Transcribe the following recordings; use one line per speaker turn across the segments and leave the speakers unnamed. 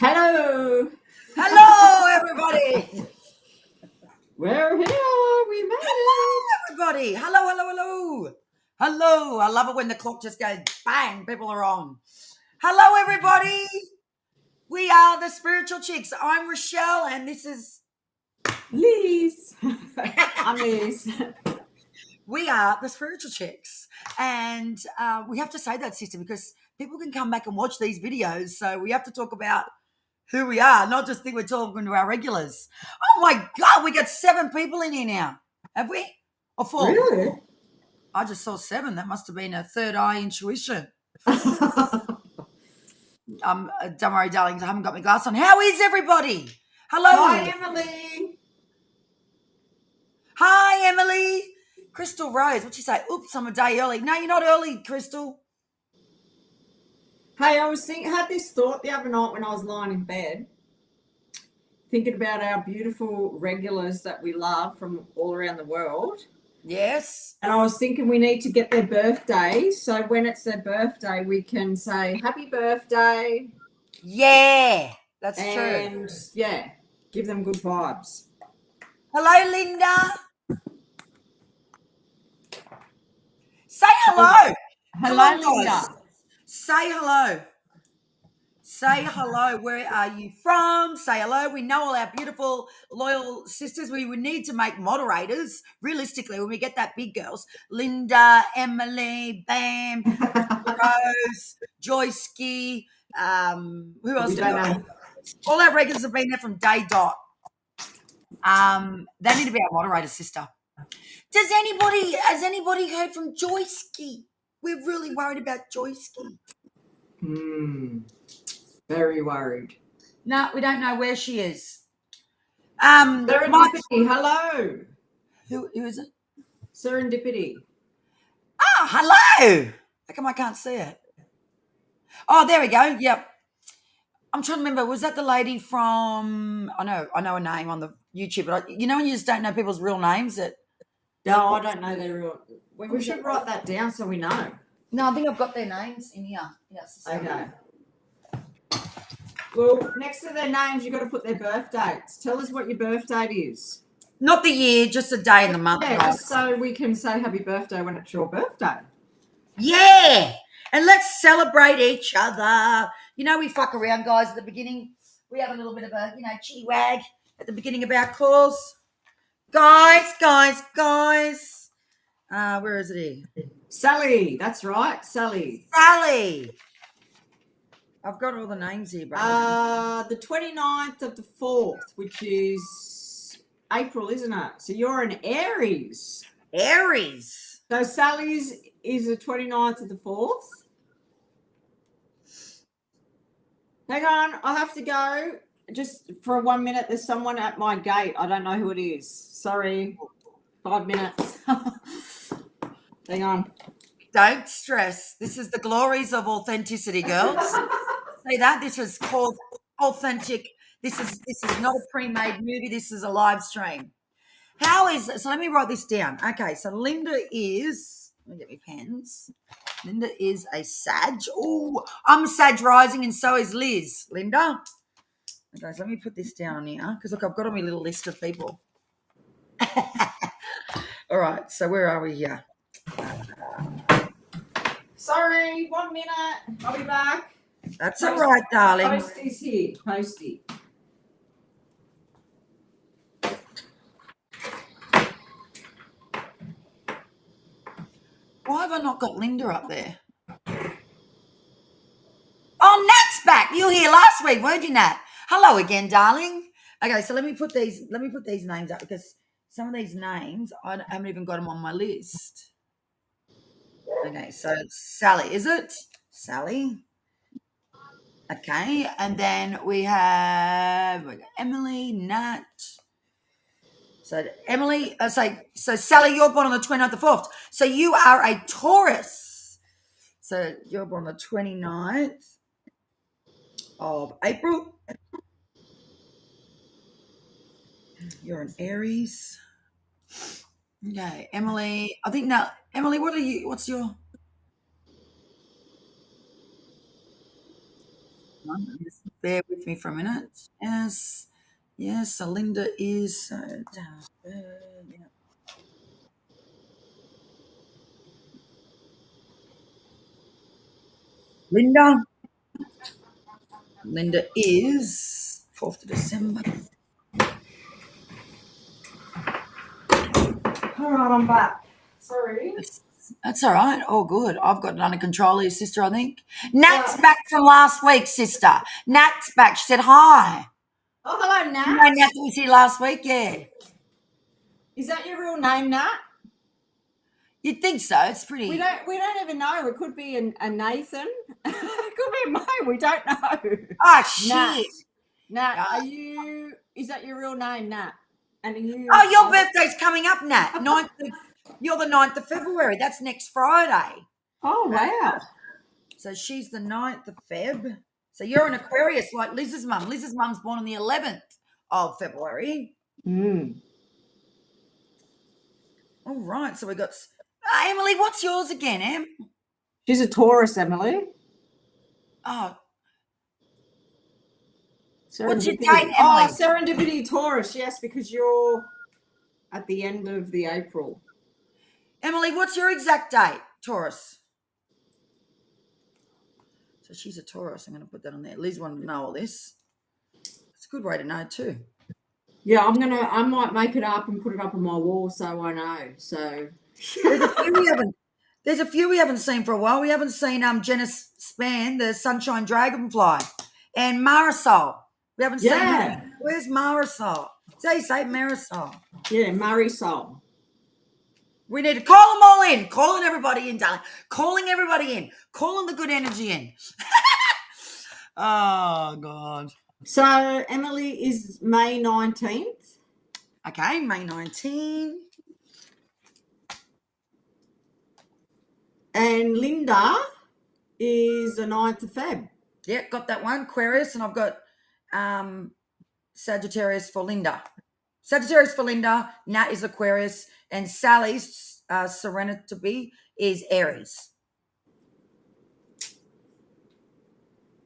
Hello.
Hello, everybody.
We're here. We made it.
Everybody. Hello, hello, hello. Hello. I love it when the clock just goes bang, people are on. Hello, everybody. We are the Spiritual Chicks. I'm Rochelle, and this is
Liz. I'm Liz.
we are the Spiritual Chicks. And we have to say that, sister, because people can come back and watch these videos. So we have to talk about who we are, not just think we're talking to our regulars. Oh my God, we got 7 people in here now. Have we? Or 4?
Really?
I just saw 7. That must have been a third eye intuition. Don't worry, darlings, I haven't got my glass on. How is everybody? Hello.
Hi, Emily.
Hi, Emily. Crystal Rose, what'd you say? Oops, I'm a day early. No, you're not early, Crystal.
Hey, I had this thought the other night when I was lying in bed, thinking about our beautiful regulars that we love from all around the world.
Yes.
And I was thinking we need to get their birthdays. So when it's their birthday, we can say happy birthday.
Yeah, that's true.
And yeah, give them good vibes.
Hello, Linda. Say hello.
Hello,
Come on,
Linda.
guys. Say hello. Say hello. Where are you from? Say hello. We know all our beautiful, loyal sisters. We would need to make moderators, realistically, when we get that big girls. Linda, Emily, Bam, Rose, Joyski. Who else?
We don't know.
All our regulars have been there from day dot. They need to be our moderator, sister. Has anybody heard from Joyski? We're really worried about Joyski.
Very worried.
No, we don't know where she is.
Serendipity, hello.
Who is it?
Serendipity.
Oh, hello. How come I can't see it? Oh, there we go. Yep. I'm trying to remember. Was that the lady from? I know her name on the YouTube, but when you just don't know people's real names.
No, I don't know their real. We should write that down so we know.
No, I think I've got their names in here. Yes.
Okay. Well, next to their names, you've got to put their birth dates. Tell us what your birth date is.
Not the year, just the day and the month.
Yeah, just so we can say happy birthday when it's your birthday.
Yeah, and let's celebrate each other. We fuck around, guys, at the beginning. We have a little bit of a, chitty wag at the beginning of our calls. Guys. Where is it here?
Sally, that's right, Sally.
I've got all the names here, bro.
The 29th of the 4th, which is April, isn't it? So you're an Aries.
So
Sally's is the 29th of the 4th. Hang on, I'll have to go. Just for 1 minute, there's someone at my gate. I don't know who it is. Sorry. 5 minutes. Hang on.
Don't stress. This is the glories of authenticity, girls. Say that. This is called authentic. This is not a pre-made movie. This is a live stream. So let me write this down. Okay, so Linda is, let me get my pens. Linda is a Sag. Oh, I'm Sag rising and so is Liz. Linda. Okay, so let me put this down here because look, I've got on my little list of people. All right, so where are we here?
Sorry, 1 minute. I'll be back.
That's all right, darling.
Posty's here. Posty.
Why have I not got Linda up there? Oh, Nat's back. You were here last week, weren't you, Nat? Hello again, darling. Okay, so let me put these names up because some of these names I haven't even got them on my list. Okay, so Sally, is it? Sally. Okay, and then we have Emily, Nat. So Emily, so Sally, you're born on the 29th of the 4th. So you are a Taurus. So you're born on the 29th of April. You're an Aries. Okay, Emily. I think now, Emily, what's your? bear with me for a minute. Yes. Yes, so Linda is. Yeah. Linda. Linda is 4th of December.
All right, I'm back. Sorry.
That's all right. All good. I've got it under control here, sister, I think. Nat's
Yeah.
back from last week, sister. Nat's back. She said hi.
Oh, hello,
You
Nat.
know Nat was here last week? Yeah.
Is that your real name, Nat?
You'd think so. It's pretty.
We don't even know. It could be a Nathan. It could be a Mo. We don't know.
Oh,
Nat.
shit.
Nat, is that your real name, Nat? And are you
Oh, your birthday's coming up, Nat. You're the 9th of February. That's next Friday.
Oh, wow.
So she's the 9th of Feb. So you're an Aquarius like Liz's mum. Liz's mum's born on the 11th of February.
Mm.
All right. So we got Emily, what's yours again, Em?
She's a Taurus, Emily.
Oh, what's your
Serendipity.
date, Emily?
Oh, Serendipity Taurus, yes, because you're at the end of the April.
Emily, what's your exact date, Taurus? So she's a Taurus. I'm going to put that on there. Liz wanted to know all this. It's a good way to know too.
Yeah, I might make it up and put it up on my wall so I know. So
There's a few we haven't seen for a while. We haven't seen Jenna Span, the Sunshine Dragonfly, and Marisol. We haven't seen her. Where's Marisol? Is that how you say it, Marisol?
Yeah, Marisol.
We need to call them all in. Calling everybody in, darling. Calling everybody in. Calling the good energy in. Oh, God.
So Emily is May 19th.
Okay, May 19.
And Linda is the 9th of Feb.
Yeah, got that one. Aquarius, and I've got Sagittarius for Linda. Sagittarius for Linda. Nat is Aquarius, and Sally's Serenity is Aries.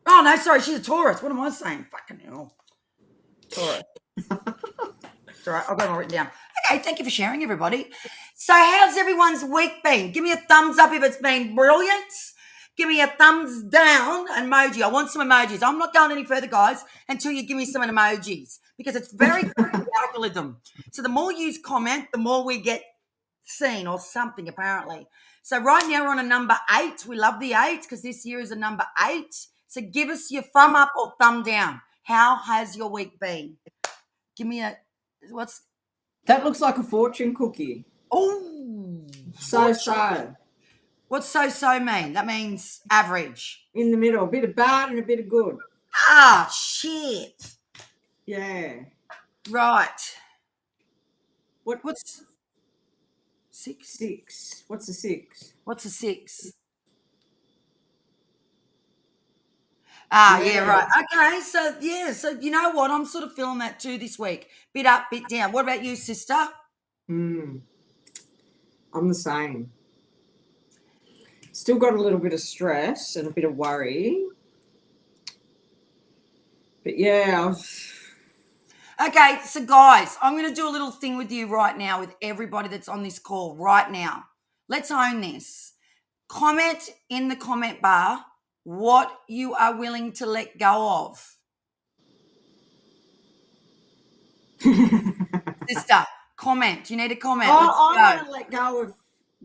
Oh no, sorry, she's a Taurus. What am I saying? Fucking hell, Taurus. It's all right. I've got them all written down. Okay, thank you for sharing, everybody. So, how's everyone's week been? Give me a thumbs up if it's been brilliant. Give me a thumbs down emoji. I want some emojis. I'm not going any further, guys, until you give me some emojis because it's very good for the algorithm. So the more you comment, the more we get seen or something, apparently. So right now we're on a number 8. We love the 8 because this year is a number 8. So give us your thumb up or thumb down. How has your week been? Give me what's...
That looks like a fortune cookie.
Oh.
So.
What's so mean? That means average.
In the middle, a bit of bad and a bit of good.
Ah, shit.
Yeah.
Right.
What's
6?
6? What's a 6?
What's a 6? Ah, yeah, right. Okay, so you know what? I'm sort of feeling that too this week. Bit up, bit down. What about you, sister?
I'm the same. Still got a little bit of stress and a bit of worry. But yeah.
Okay, so guys, I'm going to do a little thing with you right now with everybody that's on this call right now. Let's own this. Comment in the comment bar what you are willing to let go of. Sister, comment. You need a comment.
Oh, I want to let go of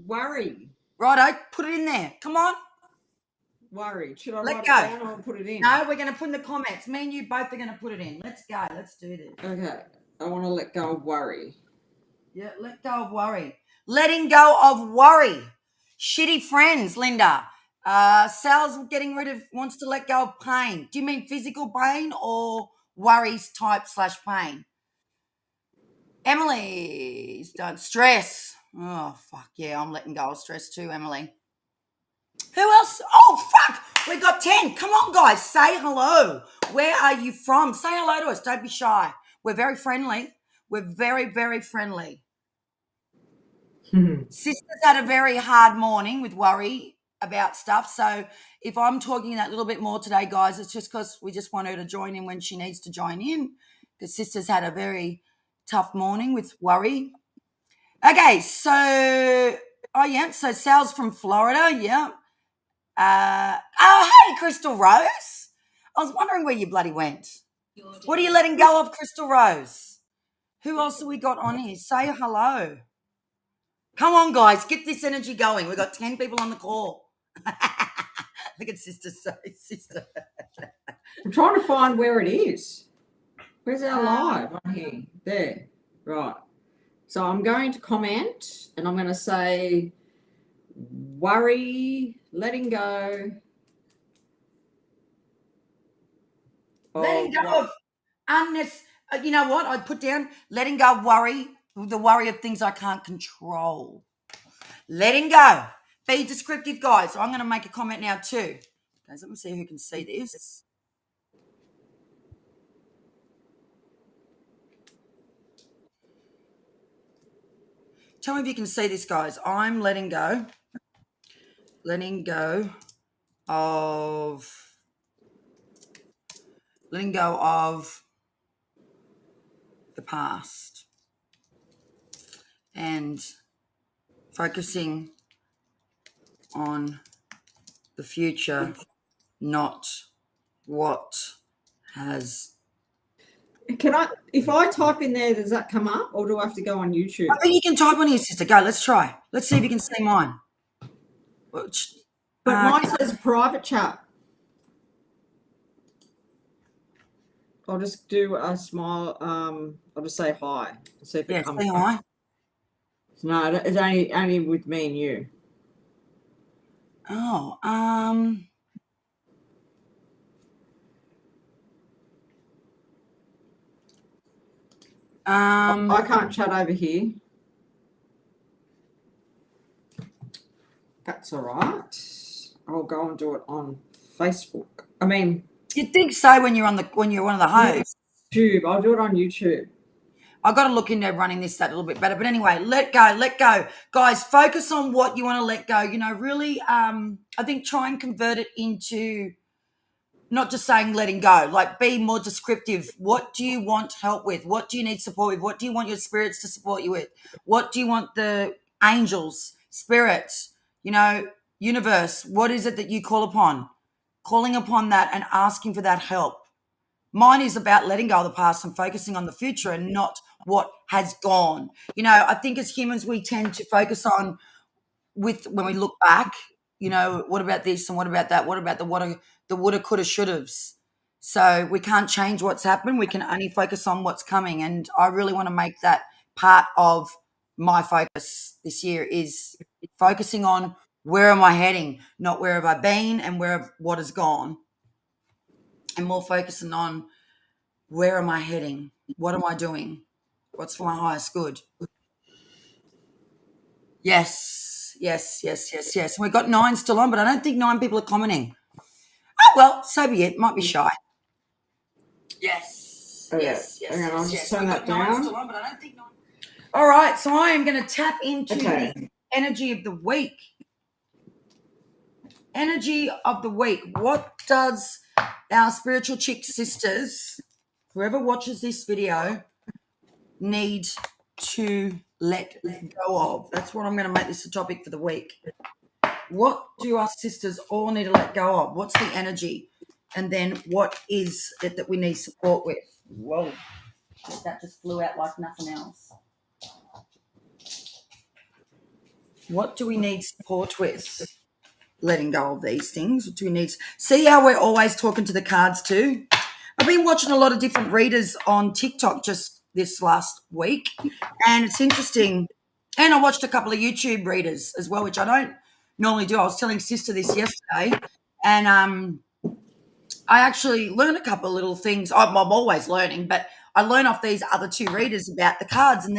worry.
Righto, put it in there. Come on.
Worry. Should I
Let
write
go.
it down or put it in?
No, we're going to put in the comments. Me and you both are going to put it in. Let's go. Let's do this.
Okay. I want to let go of worry.
Yeah, let go of worry. Letting go of worry. Shitty friends, Linda. Sal's wants to let go of pain. Do you mean physical pain or worries type / pain? Emily's done stress. Oh, fuck yeah, I'm letting go of stress too, Emily. Who else? Oh, fuck, we got 10. Come on, guys, say hello. Where are you from? Say hello to us. Don't be shy. We're very friendly. We're very, very friendly. Sister's had a very hard morning with worry. about stuff. So if I'm talking that little bit more today, guys, it's just because we just want her to join in when she needs to join in, because sister's had a very tough morning with worry. Okay, so so Sal's from Florida, yeah. Hey, Crystal Rose. I was wondering where you bloody went. What are you letting go of, Crystal Rose? Who else have we got on here? Say hello. Come on, guys, get this energy going. We've got 10 people on the call. Look at sister.
I'm trying to find where it is. Where's our live on here? There. Right. So I'm going to comment and I'm going to say worry, letting go.
Letting go of unnecessary. You know what? I'd put down letting go of worry, the worry of things I can't control. Letting go. Be descriptive, guys. So I'm going to make a comment now too. Guys, let me see who can see this. Tell me if you can see this, guys. I'm letting go of the past and focusing on the future, not what has.
Can I, if I type in there, does that come up or do I have to go on YouTube?
I think you can type on here, sister. Go, let's try. Let's see if you can see mine.
But mine says private chat. I'll just do a smile. I'll just say hi. See if it comes.
Say hi.
No, it's only with me and you.
Oh,
I can't chat over here. That's all right. I'll go and do it on Facebook. I mean,
you'd think so when you're one of the hosts.
YouTube. I'll do it on YouTube.
I've got to look into running that a little bit better. But anyway, let go. Guys, focus on what you want to let go. You know, really, I think try and convert it into not just saying letting go, like be more descriptive. What do you want help with? What do you need support with? What do you want your spirits to support you with? What do you want the angels, spirits, universe? What is it that you call upon? Calling upon that and asking for that help. Mine is about letting go of the past and focusing on the future and not what has gone. I think as humans, we tend to focus on when we look back, what about this and what about that? What about the woulda, coulda, shouldas? So we can't change what's happened. We can only focus on what's coming. And I really want to make that part of my focus this year is focusing on where am I heading, not where have I been and what has gone. And more focusing on where am I heading? What am I doing? What's for my highest good? Yes. And we've got 9 still on, but I don't think 9 people are commenting. Oh, well, so be it. Might be shy. Yes.
Hang on, I'll just turn that down.
Still on, but I don't think 9. All right, so I am going to tap into the energy of the week. Energy of the week. What does our spiritual chick sisters, whoever watches this video, need to let go of? That's what I'm going to make this a topic for the week. What do our sisters all need to let go of? What's the energy? And then what is it that we need support with? Whoa, that just flew out like nothing else. What do we need support with? Letting go of these things. What do we need? See how we're always talking to the cards too? I've been watching a lot of different readers on TikTok just this last week, and it's interesting. And I watched a couple of YouTube readers as well, which I don't normally do. I was telling sister this yesterday, and I actually learned a couple of little things. I'm always learning, but I learn off these other 2 readers about the cards and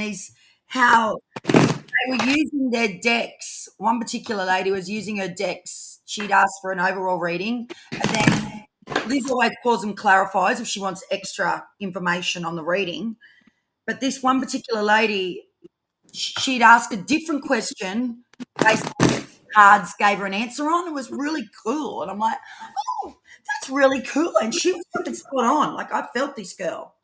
how they were using their decks. One particular lady was using her decks. She'd asked for an overall reading, and then Liz always calls them clarifies if she wants extra information on the reading. But this one particular lady, she'd ask a different question based on cards gave her an answer on. It was really cool. And I'm like, oh, that's really cool. And she was fucking spot on. Like, I felt this girl.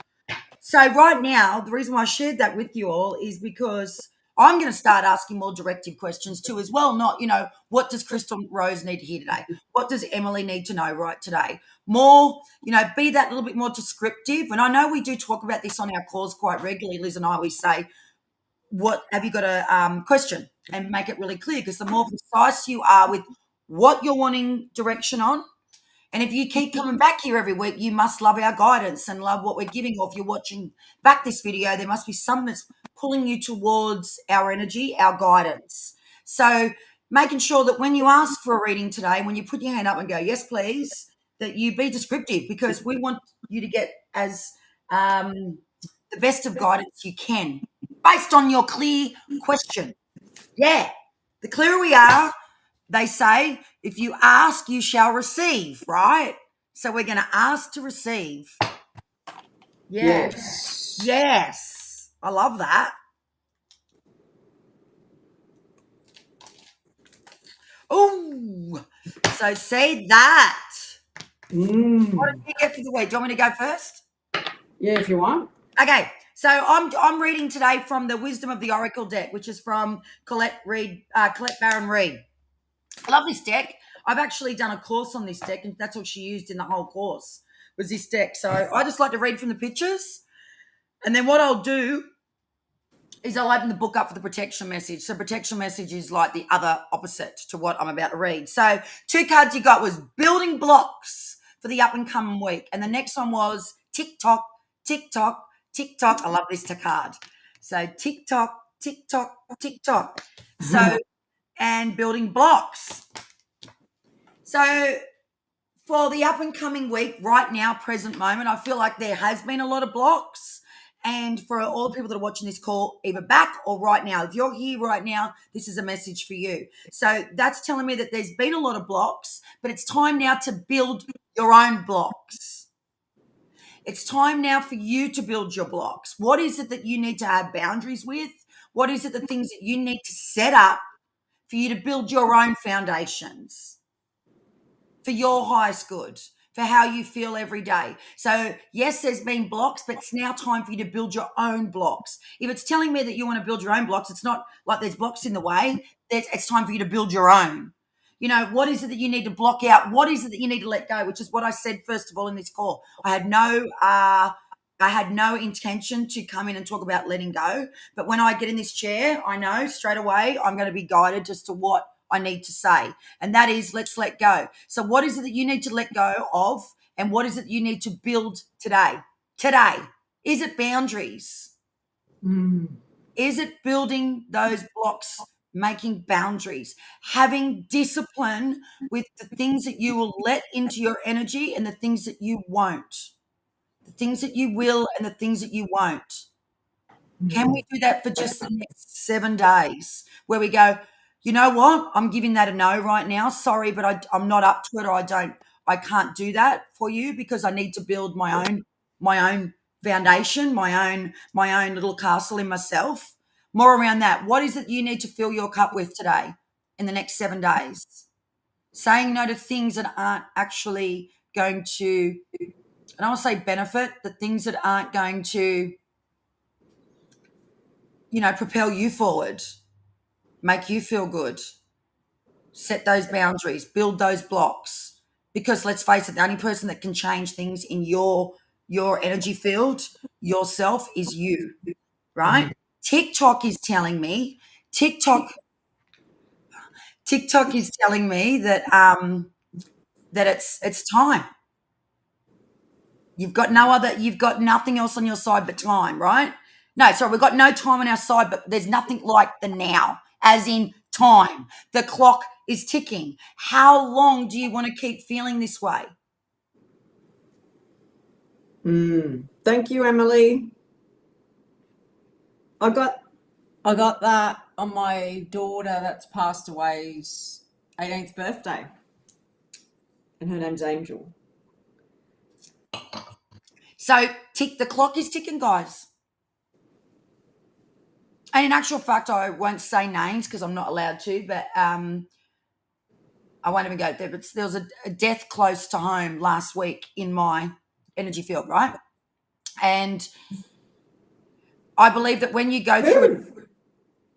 So right now, the reason why I shared that with you all is because I'm going to start asking more directive questions too as well. Not, what does Crystal Rose need to hear today? What does Emily need to know right today? More, be that little bit more descriptive. And I know we do talk about this on our calls quite regularly. Liz and I always say, what have you got a question, and make it really clear, because the more precise you are with what you're wanting direction on, and if you keep coming back here every week, you must love our guidance and love what we're giving. Or if you're watching back this video, there must be something that's pulling you towards our energy, our guidance. So making sure that when you ask for a reading today, when you put your hand up and go, yes, please, that you be descriptive, because we want you to get as the best of guidance you can based on your clear question. Yeah. The clearer we are, they say, if you ask, you shall receive, right? So we're going to ask to receive. Yeah. Yes. I love that. Oh, so say that. What did you get for the week? Do you want me to go first?
Yeah, if you want.
Okay. So I'm reading today from the Wisdom of the Oracle deck, which is from Colette Baron Reed. I love this deck. I've actually done a course on this deck, and that's what she used in the whole course was this deck. So I just like to read from the pictures, and then what I'll do is I'll open the book up for the protection message. So protection message is like the other opposite to what I'm about to read. So 2 cards you got was building blocks for the up and coming week, and the next one was tick-tock, tick-tock, tick-tock. I love this card. So tick-tock, tick-tock, tick-tock. So and building blocks. So for the up and coming week, right now, present moment, I feel like there has been a lot of blocks. And for all the people that are watching this call, either back or right now, if you're here right now, this is a message for you. So that's telling me that there's been a lot of blocks, but it's time now to build your own blocks. It's time now for you to build your blocks. What is it that you need to have boundaries with? What is it, the things that you need to set up for you to build your own foundations for your highest good, for how you feel every day? So yes, there's been blocks, but it's now time for you to build your own blocks. If it's telling me that you want to build your own blocks, it's not like there's blocks in the way. It's time for you to build your own. What is it that you need to block out? What is it that you need to let go? Which is what I said first of all in this call. I had no intention to come in and talk about letting go. But when I get in this chair, I know straight away I'm going to be guided just to what I need to say. And that is, let's let go. So what is it that you need to let go of? And what is it you need to build today? Today. Is it boundaries? Is it building those blocks, making boundaries, having discipline with the things that you will let into your energy and the things that you won't? The things that you will and the things that you won't. Can we do that for just the next 7 days where we go, you know what? I'm giving that a no right now. Sorry, but I'm not up to it, or I can't do that for you because I need to build my own foundation, my own little castle in myself. More around that. What is it you need to fill your cup with today in the next 7 days? Saying no to things that aren't actually going to, I don't want to say benefit, the things that aren't going to, propel you forward, make you feel good. Set those boundaries, build those blocks. Because let's face it, the only person that can change things in your energy field, yourself, is you, right? TikTok is telling me that that it's time. You've got nothing else on your side but time, right? No, sorry, we've got no time on our side, but there's nothing like the now, as in time. The clock is ticking. How long do you want to keep feeling this way?
Thank you, Emily. I got that on my daughter that's passed away's 18th birthday, and her name's Angel.
So the clock is ticking, guys. And in actual fact, I won't say names because I'm not allowed to, but I won't even go there, but there was a death close to home last week in my energy field, right? And I believe that when you go through it,
Who?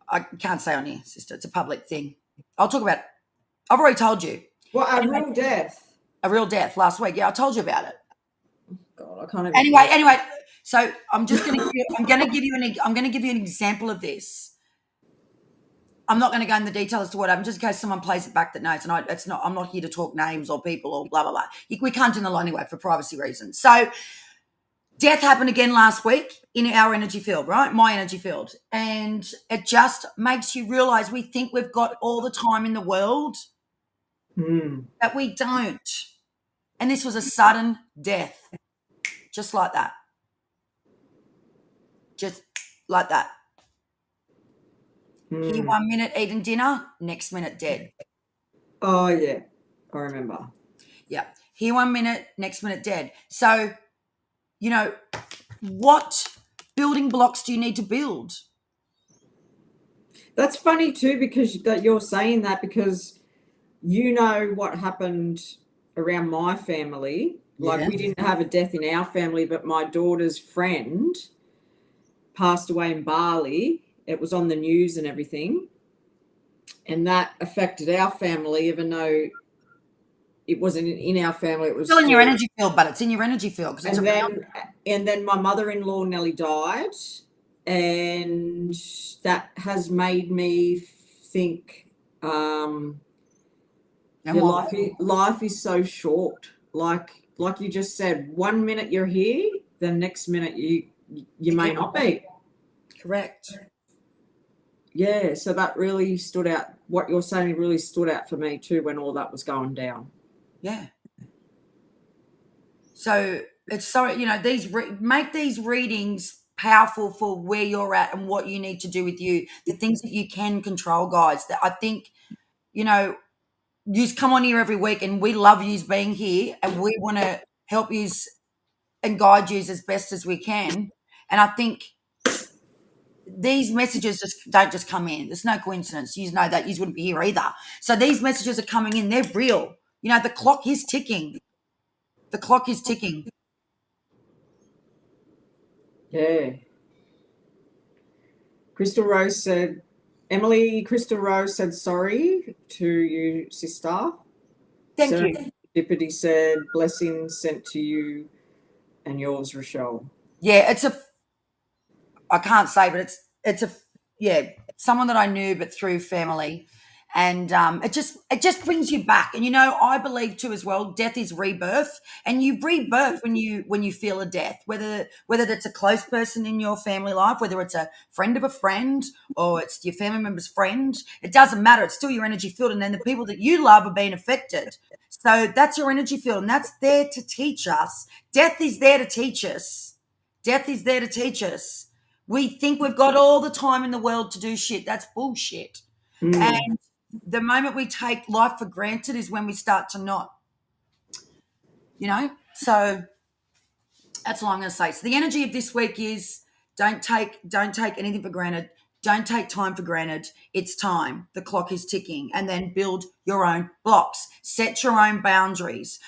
I can't say on here, sister, it's a public thing. I'll talk about it. I've already told you.
What, a
Anyway,
real death?
a real death last week. Yeah, I told you about it.
God, I can't even.
Anyway, so I'm just going to give you an example of this. I'm not going to go in the details as to what happened, just in case someone plays it back that knows. And I'm not here to talk names or people or blah blah blah. We can't do the line anyway for privacy reasons. So death happened again last week in our energy field, right? My energy field, and it just makes you realize we think we've got all the time in the world, but we don't. And this was a sudden death, just like that. Just like that. Here 1 minute eating dinner, next minute dead.
Oh, yeah. I remember.
Yeah. Here 1 minute, next minute dead. So, what building blocks do you need to build?
That's funny too, because that you're saying that, because you know what happened around my family. Like,
Yeah.
we didn't have a death in our family, but my daughter's friend passed away in Bali. It was on the news and everything. And that affected our family, even though it wasn't in our family. It was
Still in your energy field, but it's in your energy field because
and then my mother-in-law nearly died, and that has made me think, life is so short. Like you just said, 1 minute you're here, the next minute you may not be.
Correct.
Yeah, so that really stood out. What you're saying really stood out for me too when all that was going down.
Yeah. So it's make these readings powerful for where you're at and what you need to do with you, the things that you can control, guys. That I think, you come on here every week and we love you being here and we want to help you and guide you as best as we can. And I think these messages don't just come in. There's no coincidence. You know that you wouldn't be here either. So these messages are coming in. They're real. The clock is ticking. The clock is ticking.
Yeah. Crystal Rose said sorry to you, sister.
Thank you.
Serendipity said blessings sent to you and yours, Rochelle.
Yeah, I can't say, but someone that I knew, but through family. And it just brings you back. And I believe too as well, death is rebirth, and you rebirth when you feel a death, whether that's a close person in your family life, whether it's a friend of a friend or it's your family member's friend. It doesn't matter. It's still your energy field, and then the people that you love are being affected. So that's your energy field, and that's there to teach us. Death is there to teach us. Death is there to teach us. We think we've got all the time in the world to do shit. That's bullshit. And the moment we take life for granted is when we start to not, So that's all I'm going to say. So the energy of this week is don't take anything for granted. Don't take time for granted. It's time. The clock is ticking. And then build your own blocks. Set your own boundaries.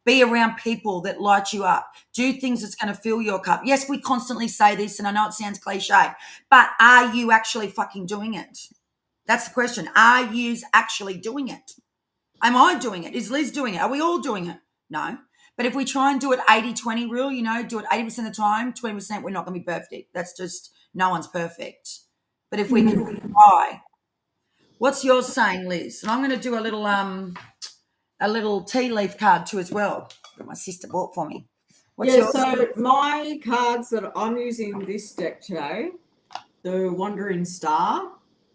Be around people that light you up. Do things that's going to fill your cup. Yes, we constantly say this, and I know it sounds cliche, but are you actually fucking doing it? That's the question. Are you actually doing it? Am I doing it? Is Liz doing it? Are we all doing it? No. But if we try and do it 80-20 rule, do it 80% of the time, 20%, we're not going to be perfect. That's just, no one's perfect. But if we can try. What's yours saying, Liz? And I'm going to do a little tea leaf card too as well that my sister bought for me.
So my cards that I'm using this deck today, the Wandering Star.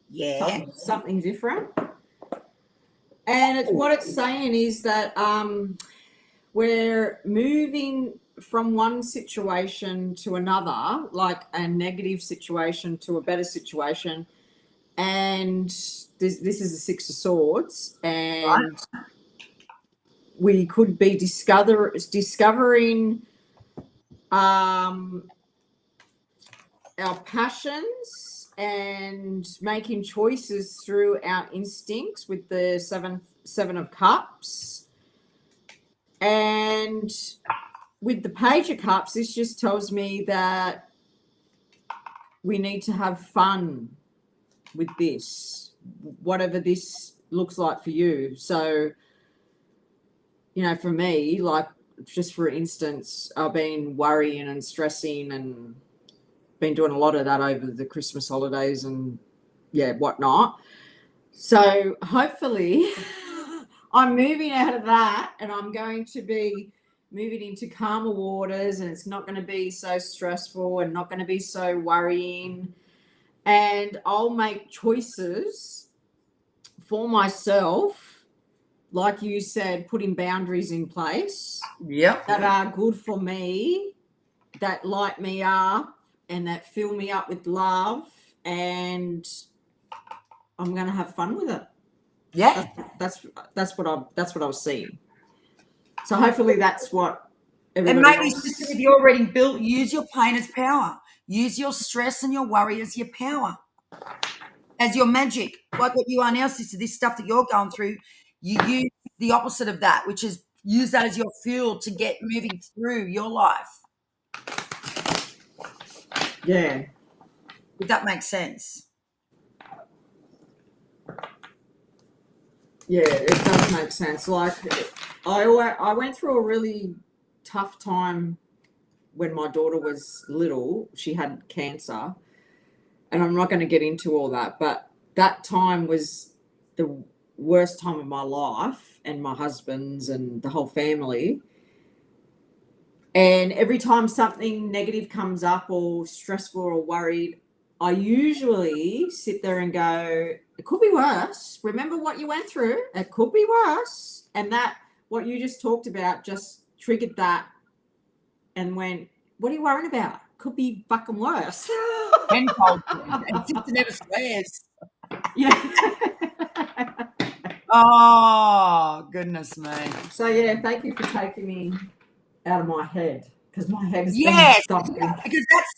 Yeah.
Something different. And what it's saying is that we're moving from one situation to another, like a negative situation to a better situation. And this is the Six of Swords. And we could be discovering our passions and making choices through our instincts with the Seven of Cups. And with the Page of Cups, this just tells me that we need to have fun with this, whatever this looks like for you. So, you know, for me, like, just for instance, I've been worrying and stressing and been doing a lot of that over the Christmas holidays and whatnot. So hopefully I'm moving out of that and I'm going to be moving into calmer waters, and it's not going to be so stressful and not going to be so worrying. And I'll make choices for myself, like you said, putting boundaries in place that are good for me, that light me up and that fill me up with love, and I'm going to have fun with it.
Yeah.
That's what I was seeing. So hopefully that's what
And
everybody
maybe
else.
if you're already built, use your pain as power. Use your stress and your worry as your power, as your magic. Like what you are now, sister, this stuff that you're going through, you use the opposite of that, which is use that as your fuel to get moving through your life.
Yeah.
If that makes sense.
Yeah, it does make sense. Like, I went through a really tough time when my daughter was little. She had cancer, and I'm not going to get into all that, but that time was the worst time of my life and my husband's and the whole family. And every time something negative comes up or stressful or worried, I usually sit there and go, it could be worse. Remember what you went through. It could be worse. And that, what you just talked about, just triggered that and went, what are you worrying about? Could be fucking worse.
Tenfold. And sister never swears.
Yeah.
Oh, goodness me.
So, yeah, thank you for taking me out of my head, because my head has
Yes,
been stopping.
because that's,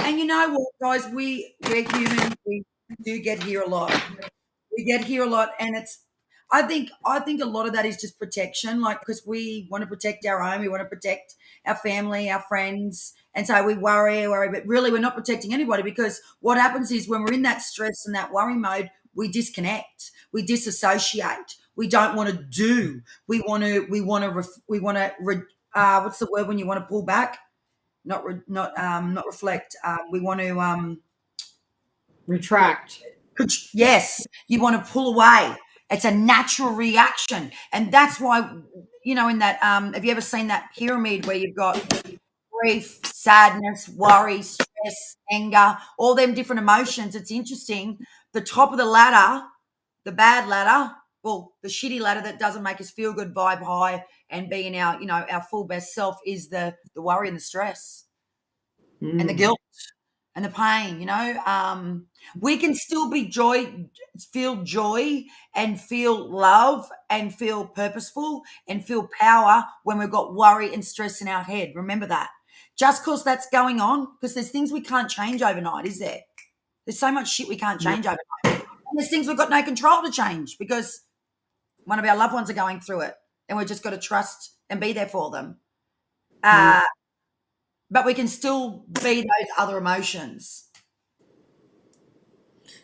and you know what, guys, we're human. We do get here a lot. We get here a lot, and it's, I think a lot of that is just protection, like, because we want to protect our home, we want to protect our family, our friends, and so we worry, but really we're not protecting anybody, because what happens is when we're in that stress and that worry mode, we disconnect, we disassociate, we don't want to do, we want to what's the word when you want to pull back? Not reflect. We want to
Retract.
yes, you want to pull away. It's a natural reaction, and that's why, you know, in that have you ever seen that pyramid where you've got grief, sadness, worry, stress, anger, all them different emotions? It's interesting. The top of the ladder, the bad ladder, well, the shitty ladder that doesn't make us feel good, vibe high, and be in our, you know, our full best self, is the worry and the stress and the guilt and the pain. You know, we can still be feel joy and feel love and feel purposeful and feel power when we've got worry and stress in our head. Remember that. Just because that's going on, because there's things we can't change overnight, is there? There's so much shit we can't change overnight. And there's things we've got no control to change because one of our loved ones are going through it, and we've just got to trust and be there for them. But we can still be those other emotions.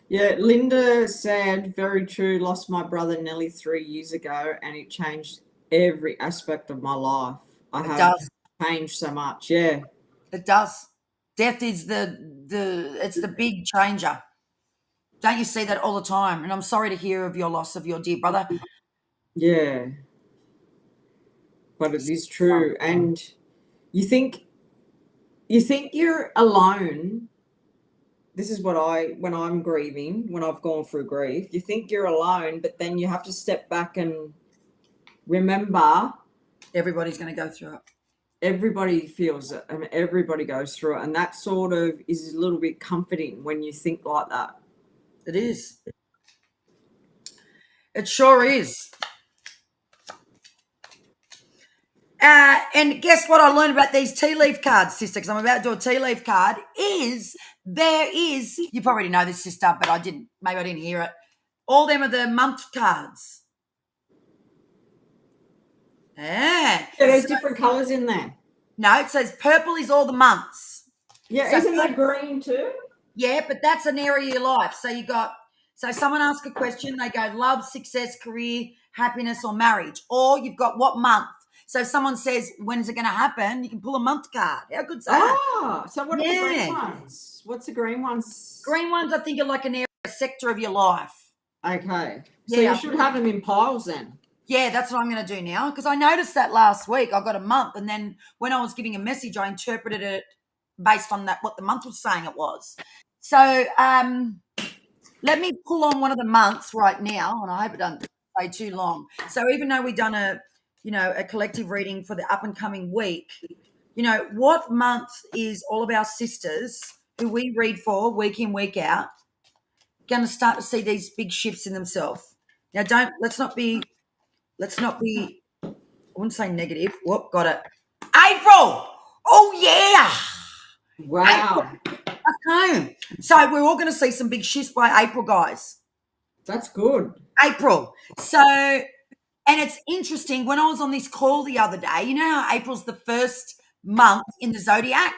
Yeah, Linda said, very true, lost my brother nearly 3 years ago, and it changed every aspect of my life. I have changed so much. Yeah.
It does. Death is it's the big changer. Don't you see that all the time? And I'm sorry to hear of your loss of your dear brother.
Yeah. But it is true. And you think you're alone. This is what when I'm grieving, when I've gone through grief, you think you're alone, but then you have to step back and remember
everybody's going to go through it.
Everybody feels it, and everybody goes through it. And that sort of is a little bit comforting when you think like that.
It is. It sure is. And guess what I learned about these tea leaf cards, sister, because I'm about to do a tea leaf card, is you probably know this, sister, but maybe I didn't hear it. All them are the month cards. Yeah.
Yeah, there's different colours in there.
No, it says purple is all the months.
Yeah,
So
isn't that green too?
Yeah, but that's an area of your life. So someone asks a question, they go love, success, career, happiness, or marriage. Or you've got what month. So if someone says, when's it going to happen? You can pull a month card. How good's that?
Oh, so what are the green
Yeah.
ones? What's the green ones?
Green ones, I think, are like an area, a sector of your life.
Okay. So
Yeah.
you should have them in piles then.
Yeah, that's what I'm going to do now because I noticed that last week. I got a month, and then when I was giving a message, I interpreted it based on that what the month was saying it was. So let me pull on one of the months right now, and I hope it doesn't stay too long. So even though we've done a collective reading for the up and coming week, what month is all of our sisters who we read for week in week out going to start to see these big shifts in themselves? Now, let's not be. I wouldn't say negative. Whoop, got it. April. Oh yeah.
Wow.
Okay. So we're all going to see some big shifts by April, guys.
That's good.
April. So, and it's interesting. When I was on this call the other day, you know how April's the first month in the zodiac?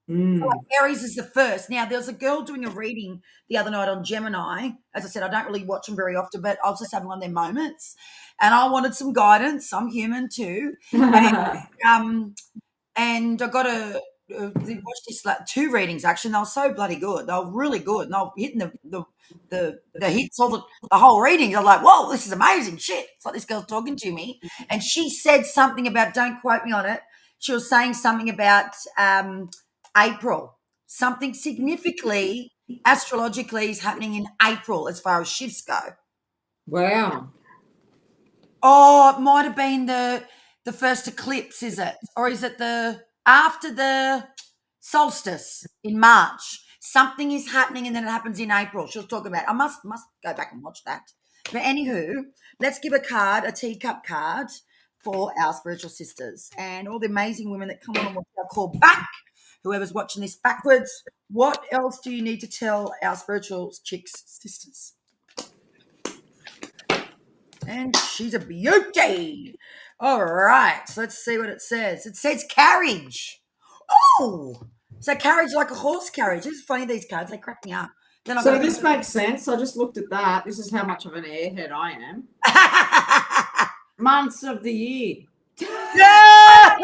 Mm.
So like Aries is the first. Now, there was a girl doing a reading the other night on Gemini. As I said, I don't really watch them very often, but I was just having one of their moments. And I wanted some guidance. I'm human too. And I got watched this like 2 readings actually, and they were so bloody good. They were really good, and they were hitting the hits all the whole reading. I was like, whoa, this is amazing shit. It's like this girl's talking to me, and she said something about, don't quote me on it. She was saying something about April. Something significantly astrologically is happening in April as far as shifts go.
Wow.
Oh, it might have been the first eclipse, is it? Or is it after the solstice in March? Something is happening and then it happens in April. She'll talk about it. I must go back and watch that. But anywho, let's give a teacup card for our spiritual sisters and all the amazing women that come on and watch our call back. Whoever's watching this backwards, what else do you need to tell our spiritual chicks sisters? And she's a beauty. All right, so let's see what it says. It says carriage. Oh, so carriage like a horse carriage. This is funny, these cards. They crack me up. Then
So this makes sense. I just looked at that. This is how much of an airhead I am. Months of the year.
Yeah!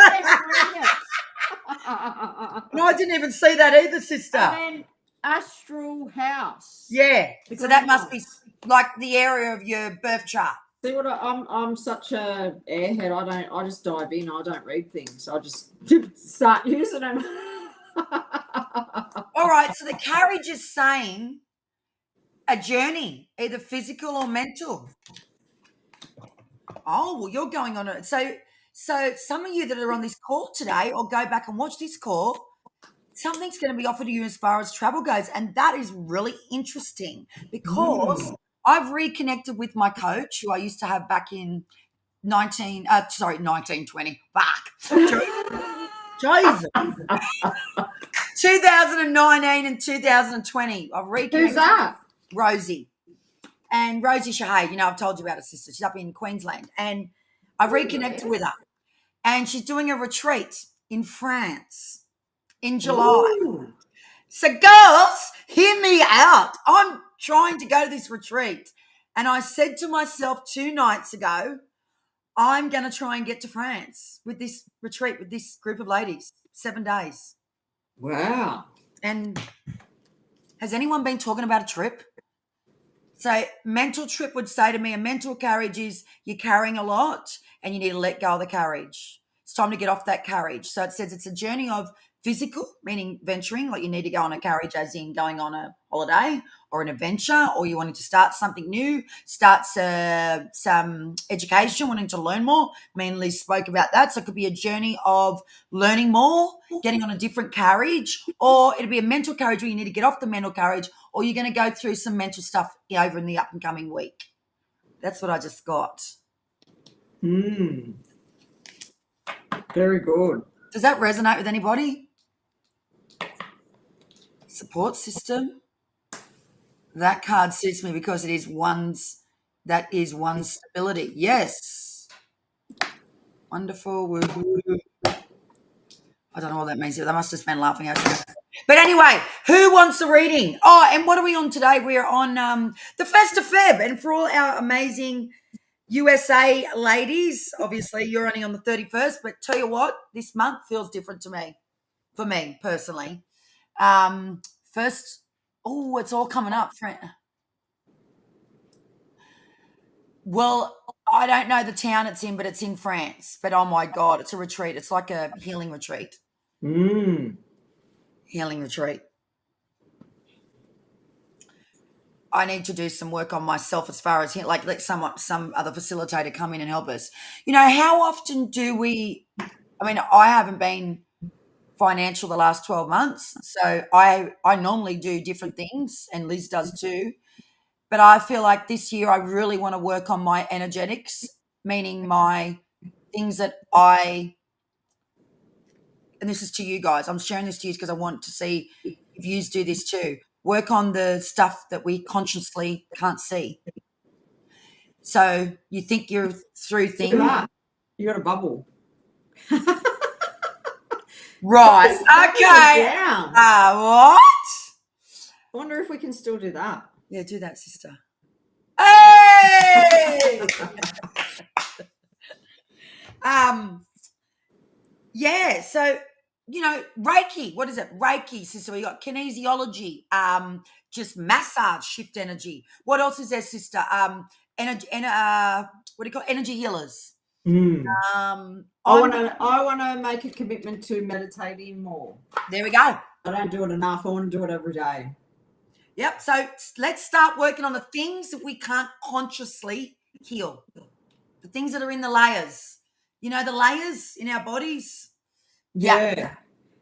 No, I didn't even see that either, sister.
And then astral house.
Yeah. So that must be like the area of your birth chart.
See what I'm such a airhead. I just dive in. I don't read things. I just start using them.
All right. So the carriage is saying a journey, either physical or mental. Oh, well, you're going on it. So some of you that are on this call today, or go back and watch this call, something's going to be offered to you as far as travel goes, and that is really interesting because I've reconnected with my coach who I used to have back in 1920. Fuck. Jesus. 2019 and 2020. I've reconnected.
Who's that?
Rosie. And Rosie Shahade, I've told you about her sister. She's up in Queensland. And I've reconnected with her. And she's doing a retreat in France in July. Ooh. So girls, hear me out. I'm trying to go to this retreat. And I said to myself 2 nights ago, I'm going to try and get to France with this retreat, with this group of ladies, 7 days.
Wow.
And has anyone been talking about a trip? So mental trip would say to me, a mental carriage is you're carrying a lot and you need to let go of the carriage. It's time to get off that carriage. So it says it's a journey of physical, meaning venturing, like you need to go on a carriage as in going on a holiday or an adventure, or you wanting to start something new, start some education, wanting to learn more. Me and Liz spoke about that. So it could be a journey of learning more, getting on a different carriage, or it'll be a mental carriage where you need to get off the mental carriage, or you're going to go through some mental stuff over in the up and coming week. That's what I just got.
Very good.
Does that resonate with anybody? Support system. That card suits me because it is one's stability. Yes. Wonderful. Woo-hoo. I don't know what that means. They must have just been laughing at you. But anyway, who wants a reading? Oh, and what are we on today? We're on the 1st of Feb. And for all our amazing USA ladies, obviously you're only on the 31st, but tell you what, this month feels different to me, for me personally. First, oh, it's all coming up. Well, I don't know the town it's in, but it's in France. But oh my God, it's a retreat. It's like a healing retreat. Healing retreat. I need to do some work on myself as far as like let some other facilitator come in and help us. You know, how often do we? I mean, I haven't been financial the last 12 months, so I normally do different things, and Liz does too. But I feel like this year I really want to work on my energetics, meaning my things that and this is to you guys. I'm sharing this to you because I want to see if you do this too. Work on the stuff that we consciously can't see. So you think you're through things.
You got a bubble.
Right. Okay. What?
I wonder if we can still do that.
Yeah, do that, sister. Hey! Yeah, so you know, Reiki, what is it? Reiki, sister. We got kinesiology, just massage, shift energy. What else is there, sister? Energy, what do you call it? Energy healers.
I want to make a commitment to meditating more.
There we go. I
don't do it enough. I want to do it every day.
Yep. So let's start working on the things that we can't consciously heal. The things that are in the layers. You know, the layers in our bodies.
Yeah.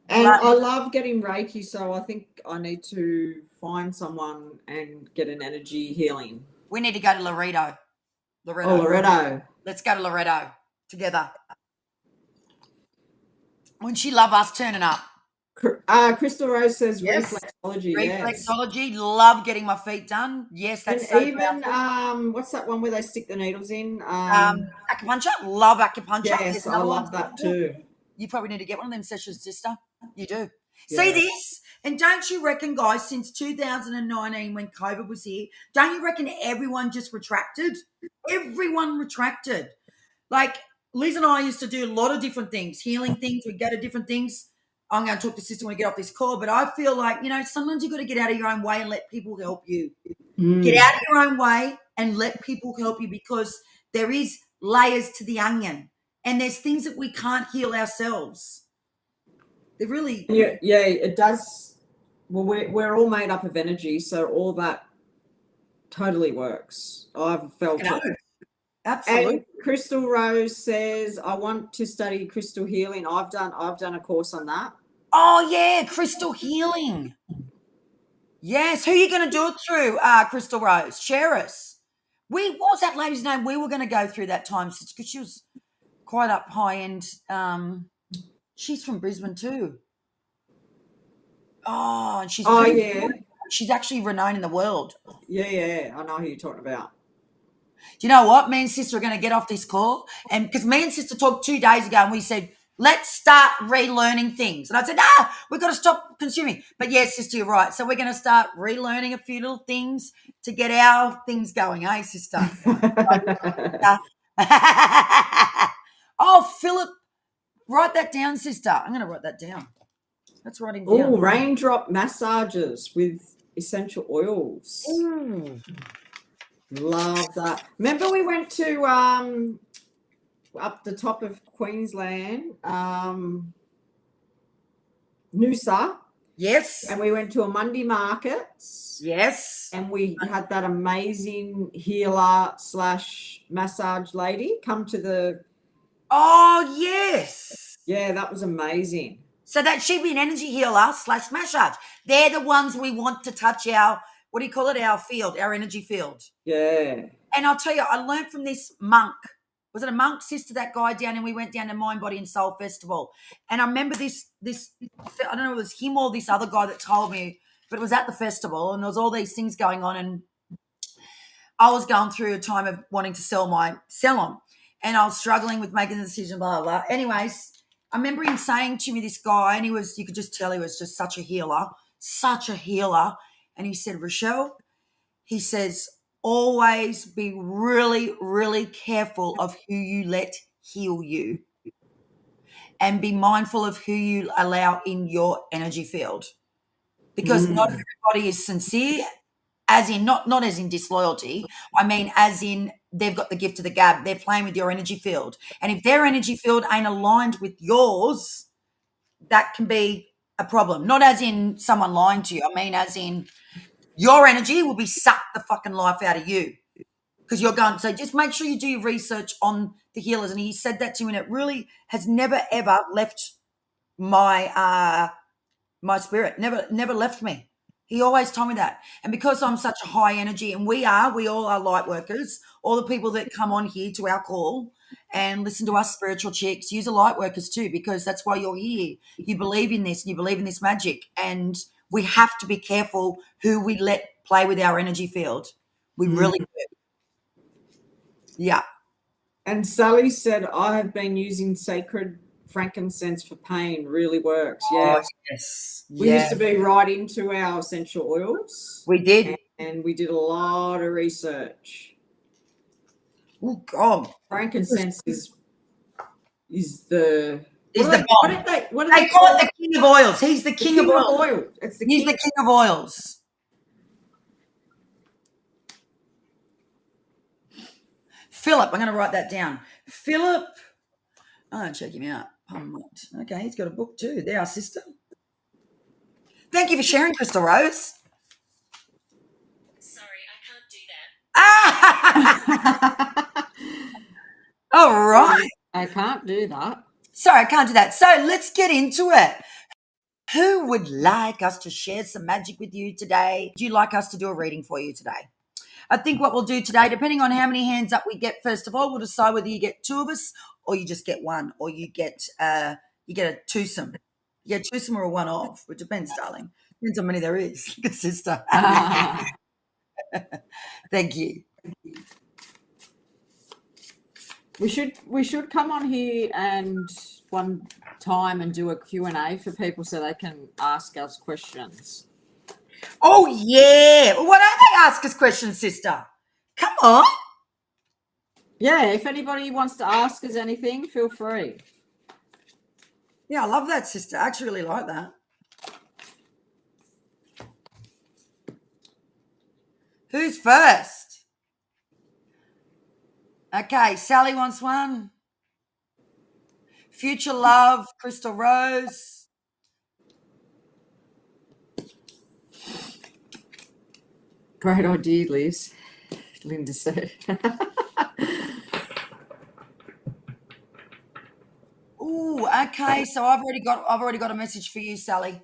And I love getting Reiki, so I think I need to find someone and get an energy healing.
We need to go to Loreto.
Loreto.
Let's go to Loreto together. Wouldn't she love us turning up?
Crystal Rose says reflexology.
Reflexology. Yes. Love getting my feet done. Yes, that's
and even what's that one where they stick the needles in?
Acupuncture. Love acupuncture.
Yes, I love that too.
You probably need to get one of them sessions, sister. You do. Yeah. See this? And don't you reckon, guys, since 2019 when COVID was here, don't you reckon everyone just retracted? Everyone retracted. Like Liz and I used to do a lot of different things, healing things. We'd go to different things. I'm going to talk to sister when we get off this call, but I feel like, you know, sometimes you've got to get out of your own way and let people help you. Get out of your own way and let people help you, because there is layers to the onion and there's things that we can't heal ourselves. They really...
Yeah, it does. Well, we're all made up of energy, so all that totally works. I've felt it.
Absolutely.
And Crystal Rose says, I want to study crystal healing. I've done a course on that.
Oh, yeah, crystal healing. Yes. Who are you going to do it through, Crystal Rose? Share us. What was that lady's name? We were going to go through that time because she was quite up high end. She's from Brisbane too. Oh, and she's she's actually renowned in the world.
Yeah. I know who you're talking about.
Do you know what? Me and sister are going to get off this call, and because me and sister talked 2 days ago, and we said, let's start relearning things. And I said, we've got to stop consuming. But yes, sister, you're right. So we're going to start relearning a few little things to get our things going, eh, sister? Oh, Philip, write that down, sister. I'm going to write that down. Let's write it down.
Oh, raindrop massages with essential oils.
Ooh.
Love that. Remember we went to up the top of Queensland, Noosa.
Yes.
And we went to a Monday markets.
Yes.
And we had that amazing healer / massage lady come to the...
Oh, yes.
Yeah, that was amazing.
So that she'd be an energy healer / massage. They're the ones we want to touch our... What do you call it? Our field, our energy field.
Yeah.
And I'll tell you, I learned from this monk. Was it a monk, sister, that guy down, and we went down to Mind, Body and Soul Festival. And I remember this, I don't know if it was him or this other guy that told me, but it was at the festival and there was all these things going on. And I was going through a time of wanting to sell on. and I was struggling with making the decision, blah, blah, blah. Anyways, I remember him saying to me, this guy, and you could just tell he was just such a healer. And he said, Rochelle, he says, always be really, really careful of who you let heal you, and be mindful of who you allow in your energy field, because not everybody is sincere, as in not as in disloyalty. I mean, as in they've got the gift of the gab. They're playing with your energy field. And if their energy field ain't aligned with yours, that can be a problem. Not as in someone lying to you. I mean, as in your energy will be sucked the fucking life out of you, because you're going to say, just make sure you do your research on the healers. And he said that to me, and it really has never, ever left my my spirit. Never left me. He always told me that. And because I'm such a high energy, and we all are light workers, all the people that come on here to our call and listen to us spiritual chicks, use are light workers too, because that's why you're here. You believe in this, and you believe in this magic. And we have to be careful who we let play with our energy field. We really do. Yeah.
And Sally said, I have been using sacred frankincense for pain. Really works.
Oh,
Yes.
yes.
We used to be right into our essential oils.
We did.
And we did a lot of research.
Oh, God.
Frankincense is the
bomb.
What did they
call it the king of oils. He's the king of oils.
He's the
king of oils. Philip, I'm going to write that down. Philip, check him out. Okay, he's got a book too. They're our sister. Thank you for sharing, Crystal Rose.
Sorry, I can't do
that. All right.
I can't do that.
Sorry, I can't do that. So let's get into it. Who would like us to share some magic with you today? Would you like us to do a reading for you today? I think what we'll do today, depending on how many hands up we get, first of all, we'll decide whether you get two of us, or you just get one, or you get a twosome. You get a twosome or a one-off. It depends, darling. Depends how many there is. Good sister. Thank you.
We should come on here and one time and do a Q&A for people so they can ask us questions.
Oh, yeah. Well, why don't they ask us questions, sister? Come on.
Yeah, if anybody wants to ask us anything, feel free.
Yeah, I love that, sister. I actually really like that. Who's first? Okay, Sally wants one. Future Love, Crystal Rose.
Great idea, Liz. Linda said.
Ooh, okay. So I've already got a message for you, Sally.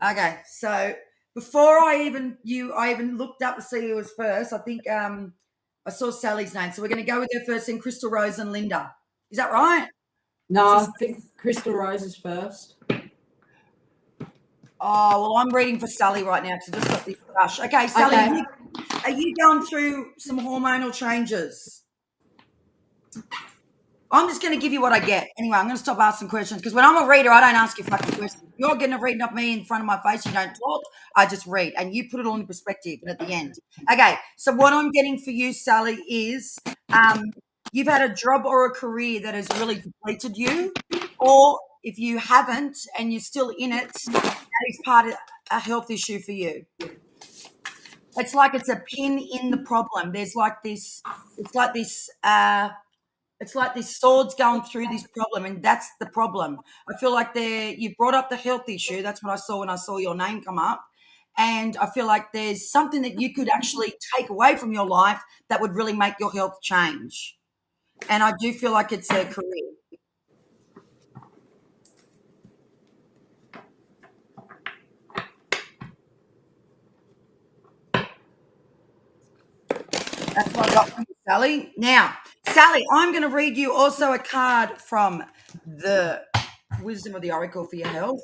Okay, so before I even looked up to see who was first, I think I saw Sally's name. So we're going to go with her first, then Crystal Rose and Linda. Is that right?
No, I think Crystal Rose is first.
Oh, well, I'm reading for Sally right now because I just got this rush. Okay, Sally,
Okay.
Are you going through some hormonal changes? I'm just going to give you what I get. Anyway, I'm going to stop asking questions, because when I'm a reader, I don't ask you fucking questions. You're getting a reading of me in front of my face. You don't talk. I just read, and you put it all in perspective. And at the end, okay. So what I'm getting for you, Sally, is you've had a job or a career that has really depleted you, or if you haven't and you're still in it, that is part of a health issue for you. It's like it's a pin in the problem. There's like this. It's like this swords going through this problem, and that's the problem. I feel like you brought up the health issue. That's what I saw when I saw your name come up. And I feel like there's something that you could actually take away from your life that would really make your health change. And I do feel like it's a career. That's what I got from you, Sally. Now, Sally, I'm going to read you also a card from the Wisdom of the Oracle for your health.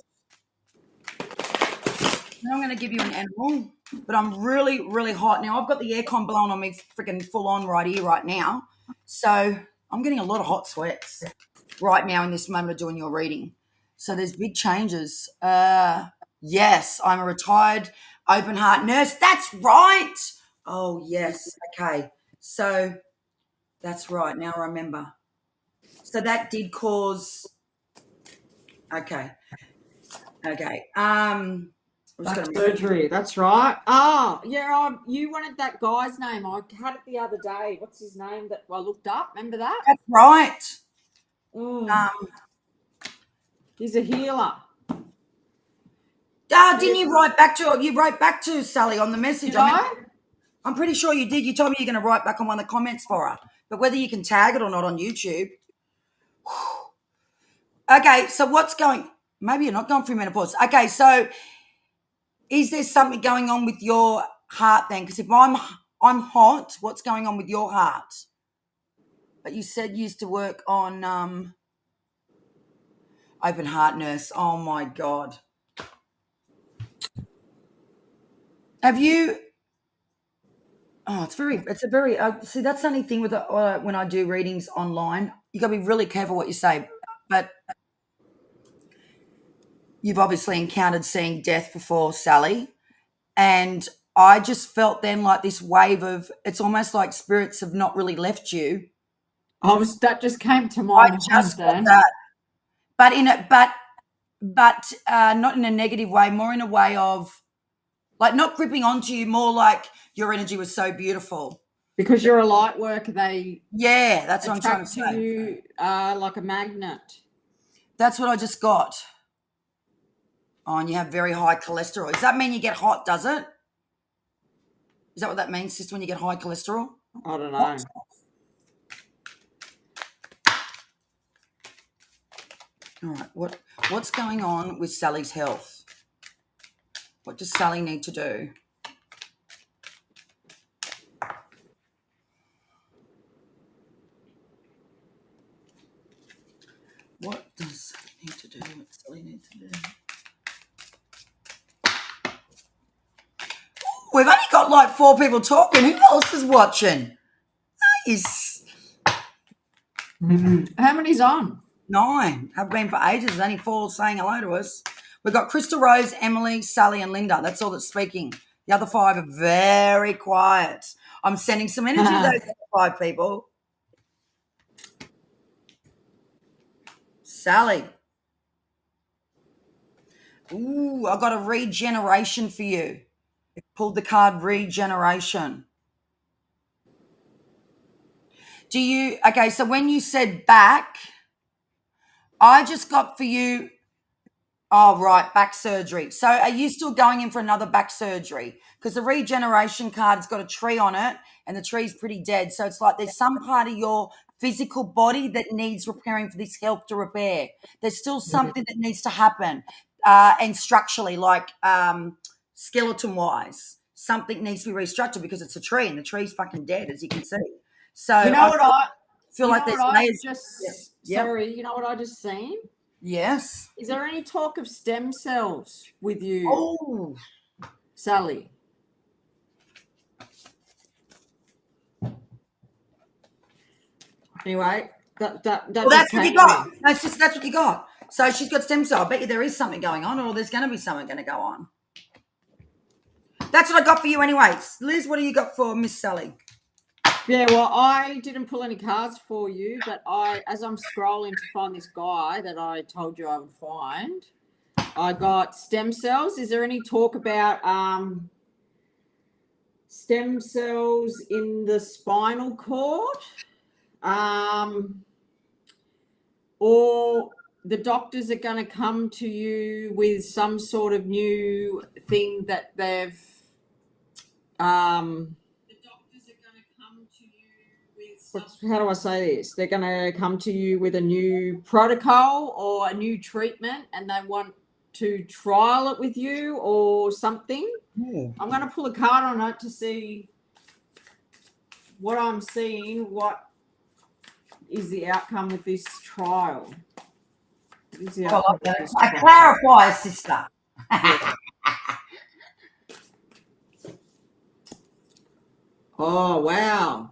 And I'm going to give you an animal, but I'm really, really hot. Now, I've got the aircon blowing on me freaking full on right here, right now. So I'm I'm getting a lot of hot sweats right now in this moment of doing your reading. So there's big changes. Yes, I'm a retired open heart nurse. That's right. Oh, yes. Okay. So that's right. Now I remember. So that did cause. Okay. Okay.
Back surgery. That's right. Oh, yeah. You wanted that guy's name. I had it the other day. What's his name that I looked up? Remember that?
That's right.
Oh, he's a healer.
Didn't you write back to Sally on the message?
Did I?
I'm pretty sure you did. You told me you're going to write back on one of the comments for her, but whether you can tag it or not on YouTube. Okay, so what's going? Maybe you're not going through menopause. Okay, so is there something going on with your heart then? Because if I'm hot, what's going on with your heart? But you said you used to work on open heart nurse. Oh my God. Have you? Oh, it's a very, see, that's the only thing with when I do readings online. You got to be really careful what you say. But you've obviously encountered seeing death before, Sally. And I just felt then like this wave of, it's almost like spirits have not really left you.
That just came to
I
mind.
just got
Then.
that. But not in a negative way, more in a way of like not gripping onto you, more like your energy was so beautiful.
Because you're a light worker,
that's what I'm trying to say.
You like a magnet.
That's what I just got. Oh, and you have very high cholesterol. Does that mean you get hot, does it? Is that what that means, sister, when you get high cholesterol?
I don't know.
All right. What's going on with Sally's health? What does Sally need to do? What does Sally need to do? What does Sally need to do? We've only got like 4 people talking. Who else is watching?
How many's on?
9. Have been for ages. There's only 4 saying hello to us. We've got Crystal, Rose, Emily, Sally, and Linda. That's all that's speaking. The other 5 are very quiet. I'm sending some energy to those other 5 people. Sally. Ooh, I got a regeneration for you. Pulled the card regeneration. Okay, so when you said back, I just got for you, oh, right, back surgery. So are you still going in for another back surgery? Because the regeneration card's got a tree on it and the tree's pretty dead. So it's like there's some part of your physical body that needs repairing for this health to repair. There's still something that needs to happen. And structurally, like skeleton-wise, something needs to be restructured because it's a tree and the tree's fucking dead, as you can see. So
you know what I
feel like there's layers.
Sorry, you know what I just seen?
Yes.
Is there any talk of stem cells with you,
Oh,
Sally? Anyway, that's
what you got. That's what you got. So she's got stem cell. I bet you there is something going on, or there's going to be something going to go on. That's what I got for you anyways. Liz, what do you got for Miss Sally?
Yeah, well, I didn't pull any cards for you, but as I'm scrolling to find this guy that I told you I would find, I got stem cells. Is there any talk about stem cells in the spinal cord? Or the doctors are going to come to you with some sort of new thing that they've how do I say this? They're going to come to you with a new protocol or a new treatment and they want to trial it with you or something. I'm going to pull a card on it to see what I'm seeing, what is the outcome of this trial.
I clarify, sister.
Oh, wow.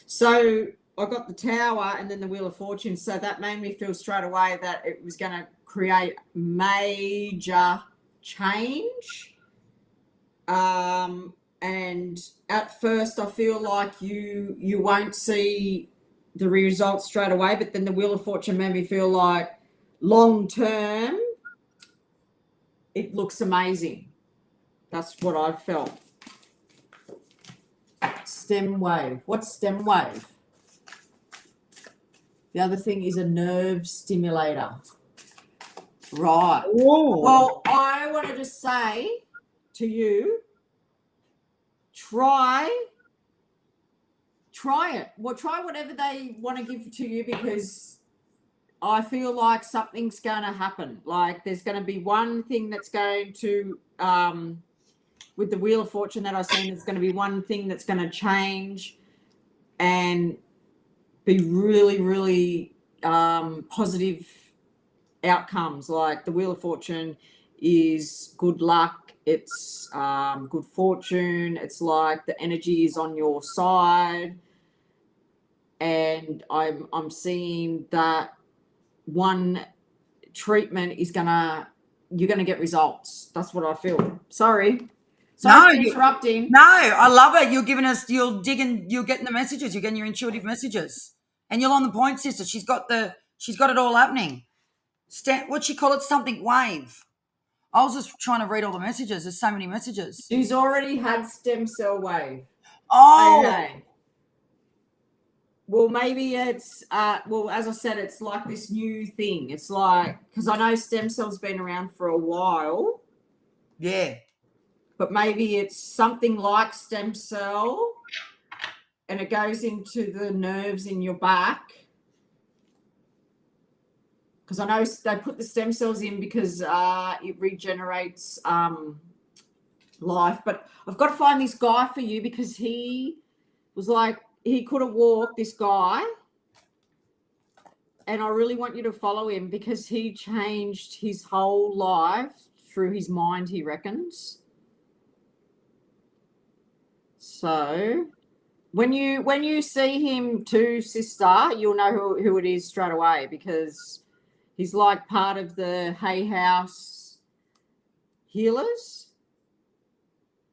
So I got the Tower and then the Wheel of Fortune, so that made me feel straight away that it was going to create major change. And at first, I feel like you won't see the results straight away, but then the Wheel of Fortune made me feel like long term, it looks amazing. That's what I felt. Stem wave. What's stem wave? The other thing is a nerve stimulator. Right.
Ooh.
Well, I want to just say to you, try it. Well, try whatever they want to give to you, because I feel like something's going to happen. Like there's going to be one thing that's going to, with the Wheel of Fortune that I've seen, there's going to be one thing that's going to change and be really, really positive outcomes. Like the Wheel of Fortune is good luck. It's good fortune. It's like the energy is on your side. And I'm seeing that one treatment is you're gonna get results. That's what I feel. Sorry for interrupting.
No, I love it. You're digging, you're getting the messages, you're getting your intuitive messages. And you're on the point, sister. She's got it all happening. What'd she call it? Something wave. I was just trying to read all the messages. There's so many messages.
She's already had stem cell wave.
Oh.
Okay. Well, maybe it's, as I said, it's like this new thing. It's like, because I know stem cells been around for a while.
Yeah.
But maybe it's something like stem cell and it goes into the nerves in your back. Because I know they put the stem cells in because it regenerates life. But I've got to find this guy for you, because he was like, he couldn't walk, this guy. And I really want you to follow him, because he changed his whole life through his mind, he reckons. So when you see him too, sister, you'll know who it is straight away, because he's like part of the Hay House healers.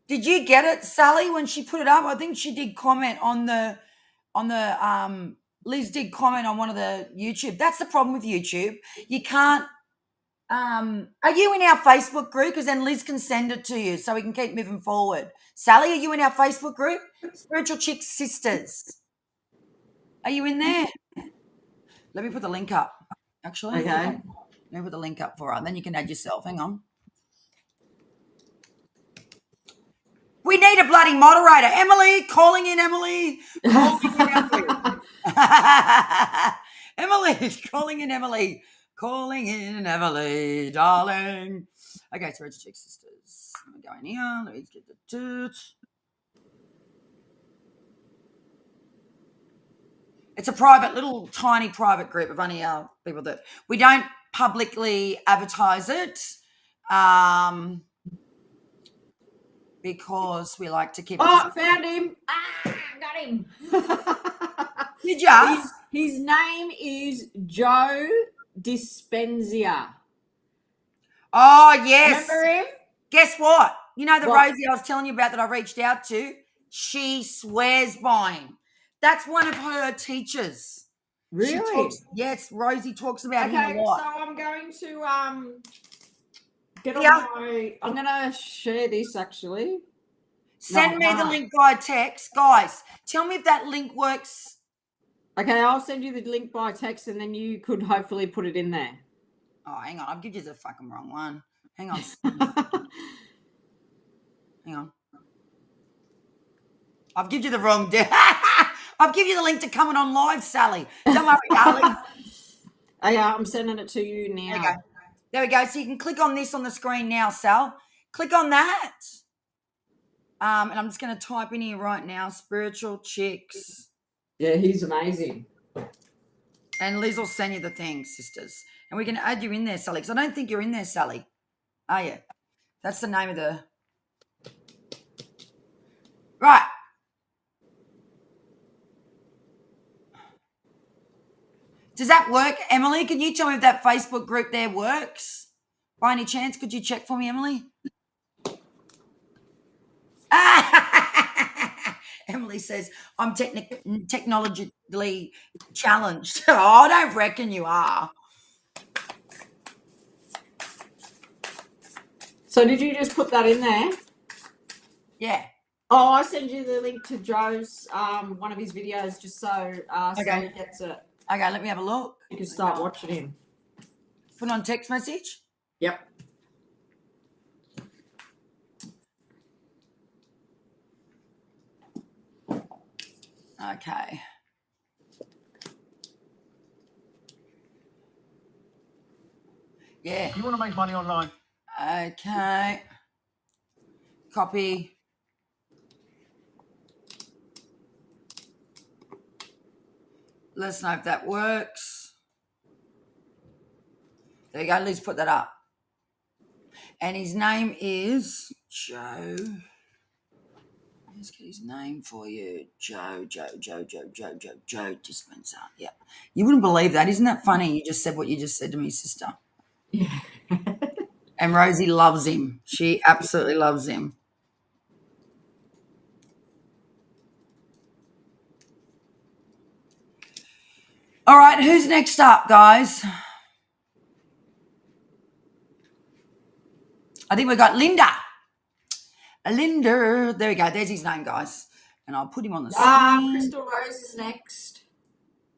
Did you get it, Sally, when she put it up? I think she did comment on the Liz did comment on one of the YouTube. That's the problem with YouTube. You can't are you in our Facebook group? Because then Liz can send it to you so we can keep moving forward. Sally, are you in our Facebook group? Spiritual Chicks Sisters. Are you in there? Let me put the link up, actually.
Okay.
Let me put the link up for her. Then you can add yourself. Hang on. We need a bloody moderator. Emily, calling in Emily. Emily, calling in Emily. Calling in Emily, darling. Okay, Spiritual Chicks Sisters. Let me go in here. Let me get the toot. It's a little tiny private group of only our people that we don't publicly advertise it. Because we like to keep.
Oh, found him! Got him!
Did you?
His name is Joe Dispenza.
Oh yes.
Remember him?
Guess what? You know the Rosie I was telling you about that I reached out to. She swears by him. That's one of her teachers.
Really?
Yes, Rosie talks about him a lot.
So I'm going to get on I'm going to share this actually.
Send me the link by text. Guys, tell me if that link works.
Okay, I'll send you the link by text and then you could hopefully put it in there.
Oh, hang on. I've given you the fucking wrong one. Hang on. Hang on. I've given you the wrong I've given you the link to coming on live, Sally. Don't worry, darling.
I'm sending it to you now.
There we go. So you can click on this on the screen now, Sal. Click on that. And I'm just going to type in here right now, Spiritual Chicks.
Yeah, he's amazing.
And Liz will send you the thing, sisters. And we can add you in there, Sally, because I don't think you're in there, Sally. Are you? That's the name of the... Right. Does that work, Emily? Can you tell me if that Facebook group there works? By any chance, could you check for me, Emily? Emily says, I'm technologically challenged. Oh, I don't reckon you are.
So did you just put that in there?
Yeah.
Oh, I send you the link to Joe's one of his videos just so Sally gets it.
Okay, let me have a look.
You can start watching him.
Put on text message?
Yep.
Okay. Yeah.
You want to make money online?
Okay. Copy. Let us know if that works. There you go. Let's put that up. And his name is Joe. Let's get his name for you. Joe Dispenser. Yeah. You wouldn't believe that. Isn't that funny? You just said what you just said to me, sister.
Yeah.
And Rosie loves him. She absolutely loves him. All right, who's next up, guys? I think we've got Linda. Linda. There we go. There's his name, guys. And I'll put him on the screen.
Crystal Rose is next.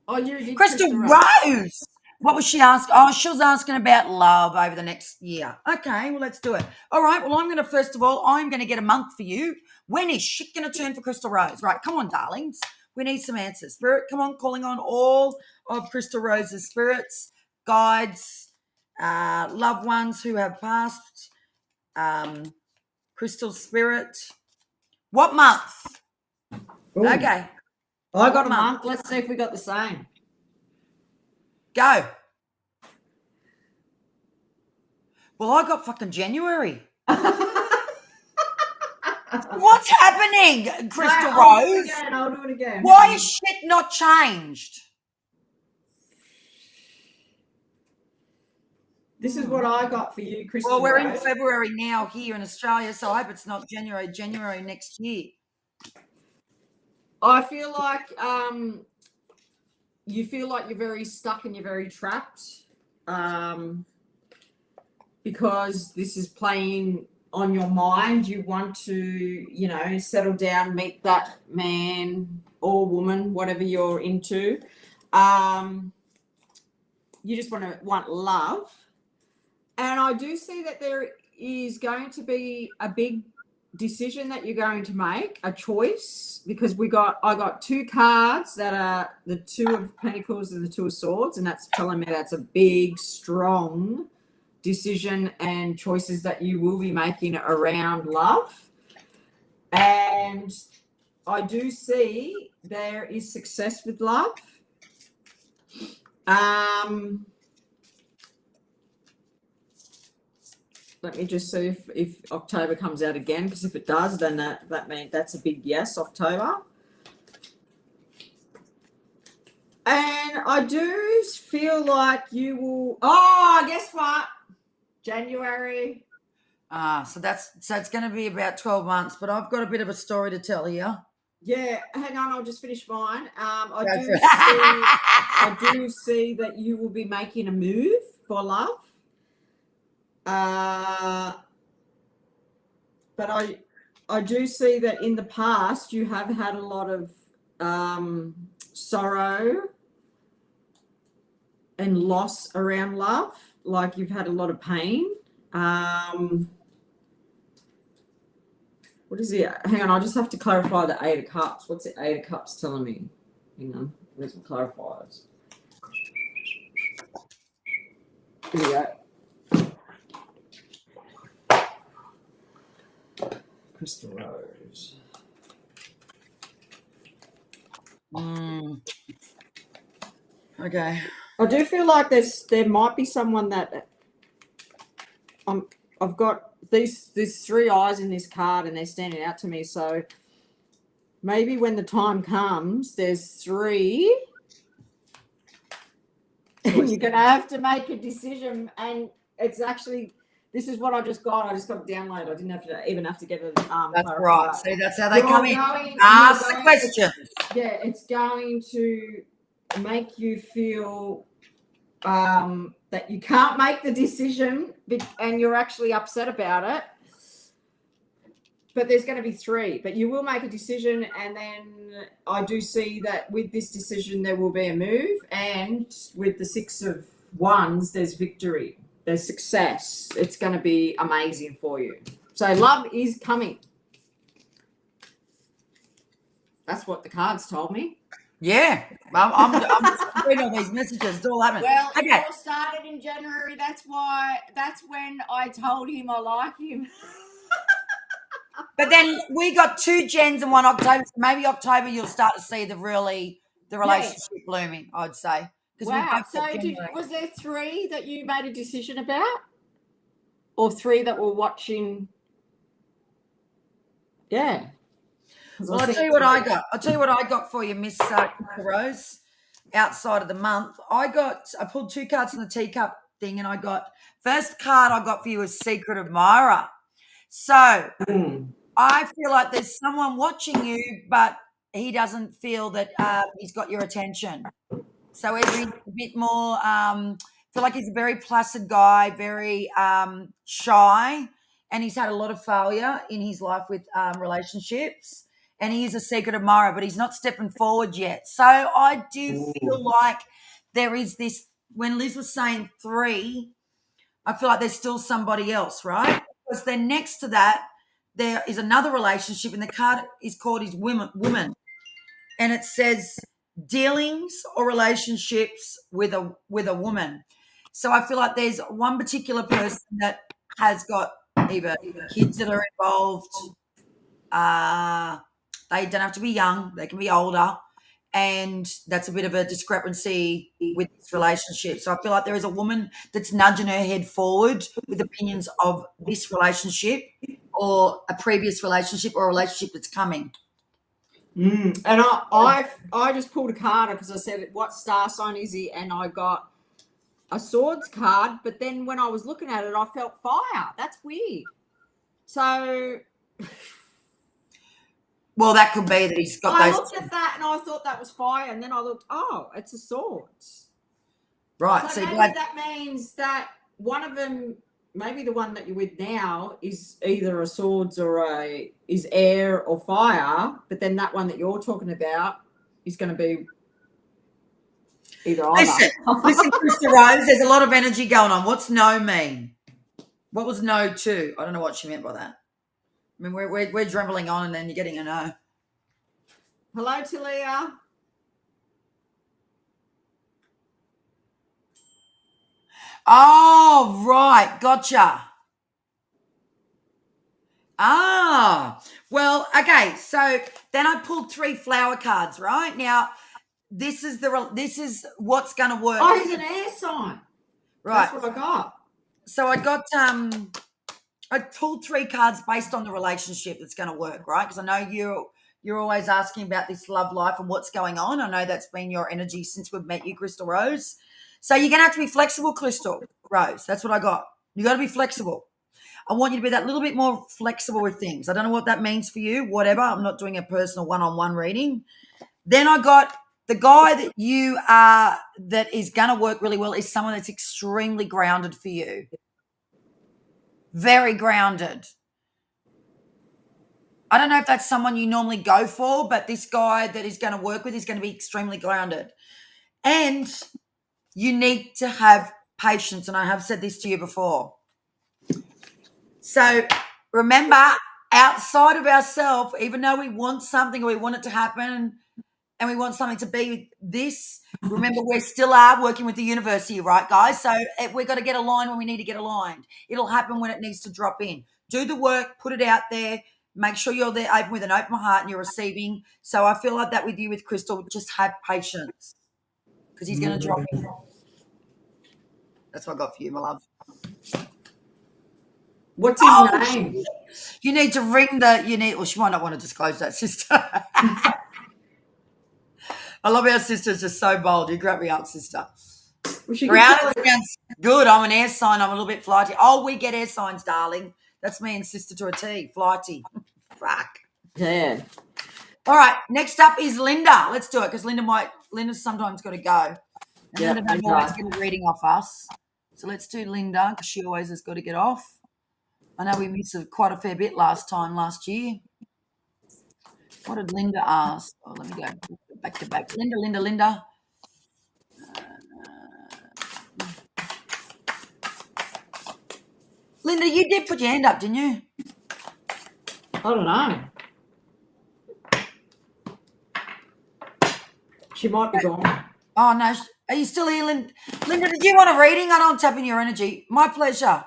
Oh, you did
Crystal Rose. What was she asking? Oh, she was asking about love over the next year. Okay, well, let's do it. All right, well, I'm going to get a month for you. When is shit going to turn for Crystal Rose? Right, come on, darlings. We need some answers. Spirit, come on, calling on all of Crystal Rose's spirits, guides, loved ones who have passed, Crystal Spirit. What month?
Ooh.
Okay.
I got a month. Let's see if we got the same.
Go. Well, I got fucking January. What's happening, Crystal Rose?
I'll do it again.
Why is shit not changed?
This is what I got for you, Crystal
Well, we're
Rose.
in February now here in Australia, so I hope it's not January next year.
I feel like you feel like you're very stuck and you're very trapped because this is playing on your mind. You want to, settle down, meet that man or woman, whatever you're into. You just want love. And I do see that there is going to be a big decision that you're going to make, a choice, because I got two cards that are the Two of Pentacles and the Two of Swords, and that's telling me that's a big, strong decision and choices that you will be making around love. And I do see there is success with love. Let me just see if October comes out again, because if it does, then that means that's a big yes, October. And I do feel like you will. Oh, guess what? January.
So it's going to be about 12 months, but I've got a bit of a story to tell here.
Yeah, hang on, I'll just finish mine. I do see that you will be making a move for love. But I do see that in the past you have had a lot of sorrow and loss around love, like you've had a lot of pain. What is it? Hang on, I just have to clarify the Eight of Cups. What's the Eight of Cups telling me? Hang on, where's the clarifiers? Here we go. Crystal Rose.
Okay.
I do feel like there might be someone that I've got there's three eyes in this card and they're standing out to me. So maybe when the time comes, there's three
choice.
You're going to have to make a decision, and it's actually, this is what I just got. I just got it downloaded. I didn't have to even have to get it
That's
clarified.
right. See, that's how they
You're
come in.
going-
Ask
you're
the
going-
questions.
It's going to make you feel that you can't make the decision, and you're actually upset about it. But there's going to be 3, but you will make a decision, and then I do see that with this decision there will be a move, and with the 6 of Wands there's victory, there's success. It's going to be amazing for you. So love is coming. That's what the cards told me.
Yeah, I'm reading all these messages. It's all happening.
Well,
Okay.
it all started in January. That's when I told him I like him.
But then we got 2 Gens and 1 October. So maybe October you'll start to see the relationship blooming, I'd say.
Wow. So was there 3 that you made a decision about? Or 3 that were watching? Yeah.
Well, I'll tell you what I got. I'll tell you what I got for you, Miss Rose. Outside of the month, I pulled 2 cards from the teacup thing, and I got, first card I got for you is Secret Admirer. So I feel like there's someone watching you, but he doesn't feel that he's got your attention. So he's a bit more, feel like he's a very placid guy, very shy, and he's had a lot of failure in his life with relationships, and he is a secret admirer, but he's not stepping forward yet. So I do feel like there is this, when Liz was saying 3, I feel like there's still somebody else, right? Because then next to that, there is another relationship, and the card is called his woman. And it says dealings or relationships with a woman. So I feel like there's one particular person that has got either kids that are involved. They don't have to be young; they can be older, and that's a bit of a discrepancy with this relationship. So I feel like there is a woman that's nudging her head forward with opinions of this relationship, or a previous relationship, or a relationship that's coming.
And I just pulled a card because I said, what star sign is he? And I got a swords card, but then when I was looking at it, I felt fire. That's weird. So
well, that could be that he's got
I
those.
looked at that and I thought that was fire, and then I looked, oh, it's a swords.
Right.
So maybe that means that one of them, maybe the one that you're with now, is either a swords or is air or fire, but then that one that you're talking about is going to be either
Listen, Krista Rose, there's a lot of energy going on. What's no mean? What was no to? I don't know what she meant by that. I mean, we're drumbling on, and then you're getting a no.
Hello, Talia.
Oh, right. Gotcha. Ah, well, okay. So then I pulled 3 flower cards, right? Now, this is what's going to work.
Oh, he's an air sign.
Right.
That's what I got.
So I got I pulled 3 cards based on the relationship that's going to work, right? Because I know you're always asking about this love life and what's going on. I know that's been your energy since we've met you, Crystal Rose. So you're going to have to be flexible, Crystal Rose. That's what I got. You got to be flexible. I want you to be that little bit more flexible with things. I don't know what that means for you, whatever. I'm not doing a personal one-on-one reading. Then I got the guy that is going to work really well is someone that's extremely grounded for you. Very grounded. I don't know if that's someone you normally go for, but this guy that is going to work with is going to be extremely grounded. And you need to have patience, and I have said this to you before. So remember, outside of ourselves, even though we want something or we want it to happen and we want something to be this, remember we still are working with the universe here, right, guys? So we've got to get aligned when we need to get aligned. It'll happen when it needs to drop in. Do the work, put it out there, make sure you're there open with an open heart and you're receiving. So I feel like that with you, with Crystal, just have patience because he's going to drop in. That's what I got for you, my love.
What's his name?
You need to ring well, she might not want to disclose that, sister. I love our sister's just so bold. You grab me up, sister.
She could
Brown
tell it.
sounds good. I'm an air sign. I'm a little bit flighty. Oh, we get air signs, darling. That's me and sister to a T. Flighty. Fuck.
Yeah.
All right. Next up is Linda. Let's do it because Linda's sometimes got to go. And
Yeah,
Linda don't always get a reading off us. So let's do Linda because she always has got to get off. I know we missed quite a fair bit last year. What did Linda ask? Oh, let me go back to back. Linda. Linda, you did put your hand up, didn't you?
I don't know. She might be gone.
Oh, no. Are you still here, Linda? Linda, did you want a reading? I know I'm tapping your energy. My pleasure.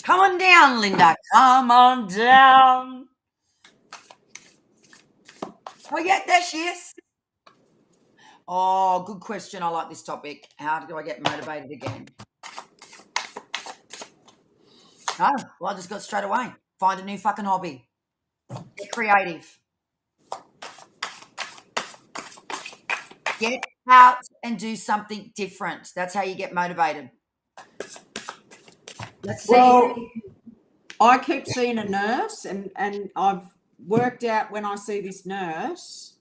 Come on down, Linda. Come on down. Oh, yeah, there she is. Oh, good question. I like this topic. How do I get motivated again? Oh, well, I just got straight away. Find a new fucking hobby. Get creative. Get out and do something different. That's how you get motivated. Let's see.
Well, I keep seeing a nurse, and I've worked out when I see this nurse,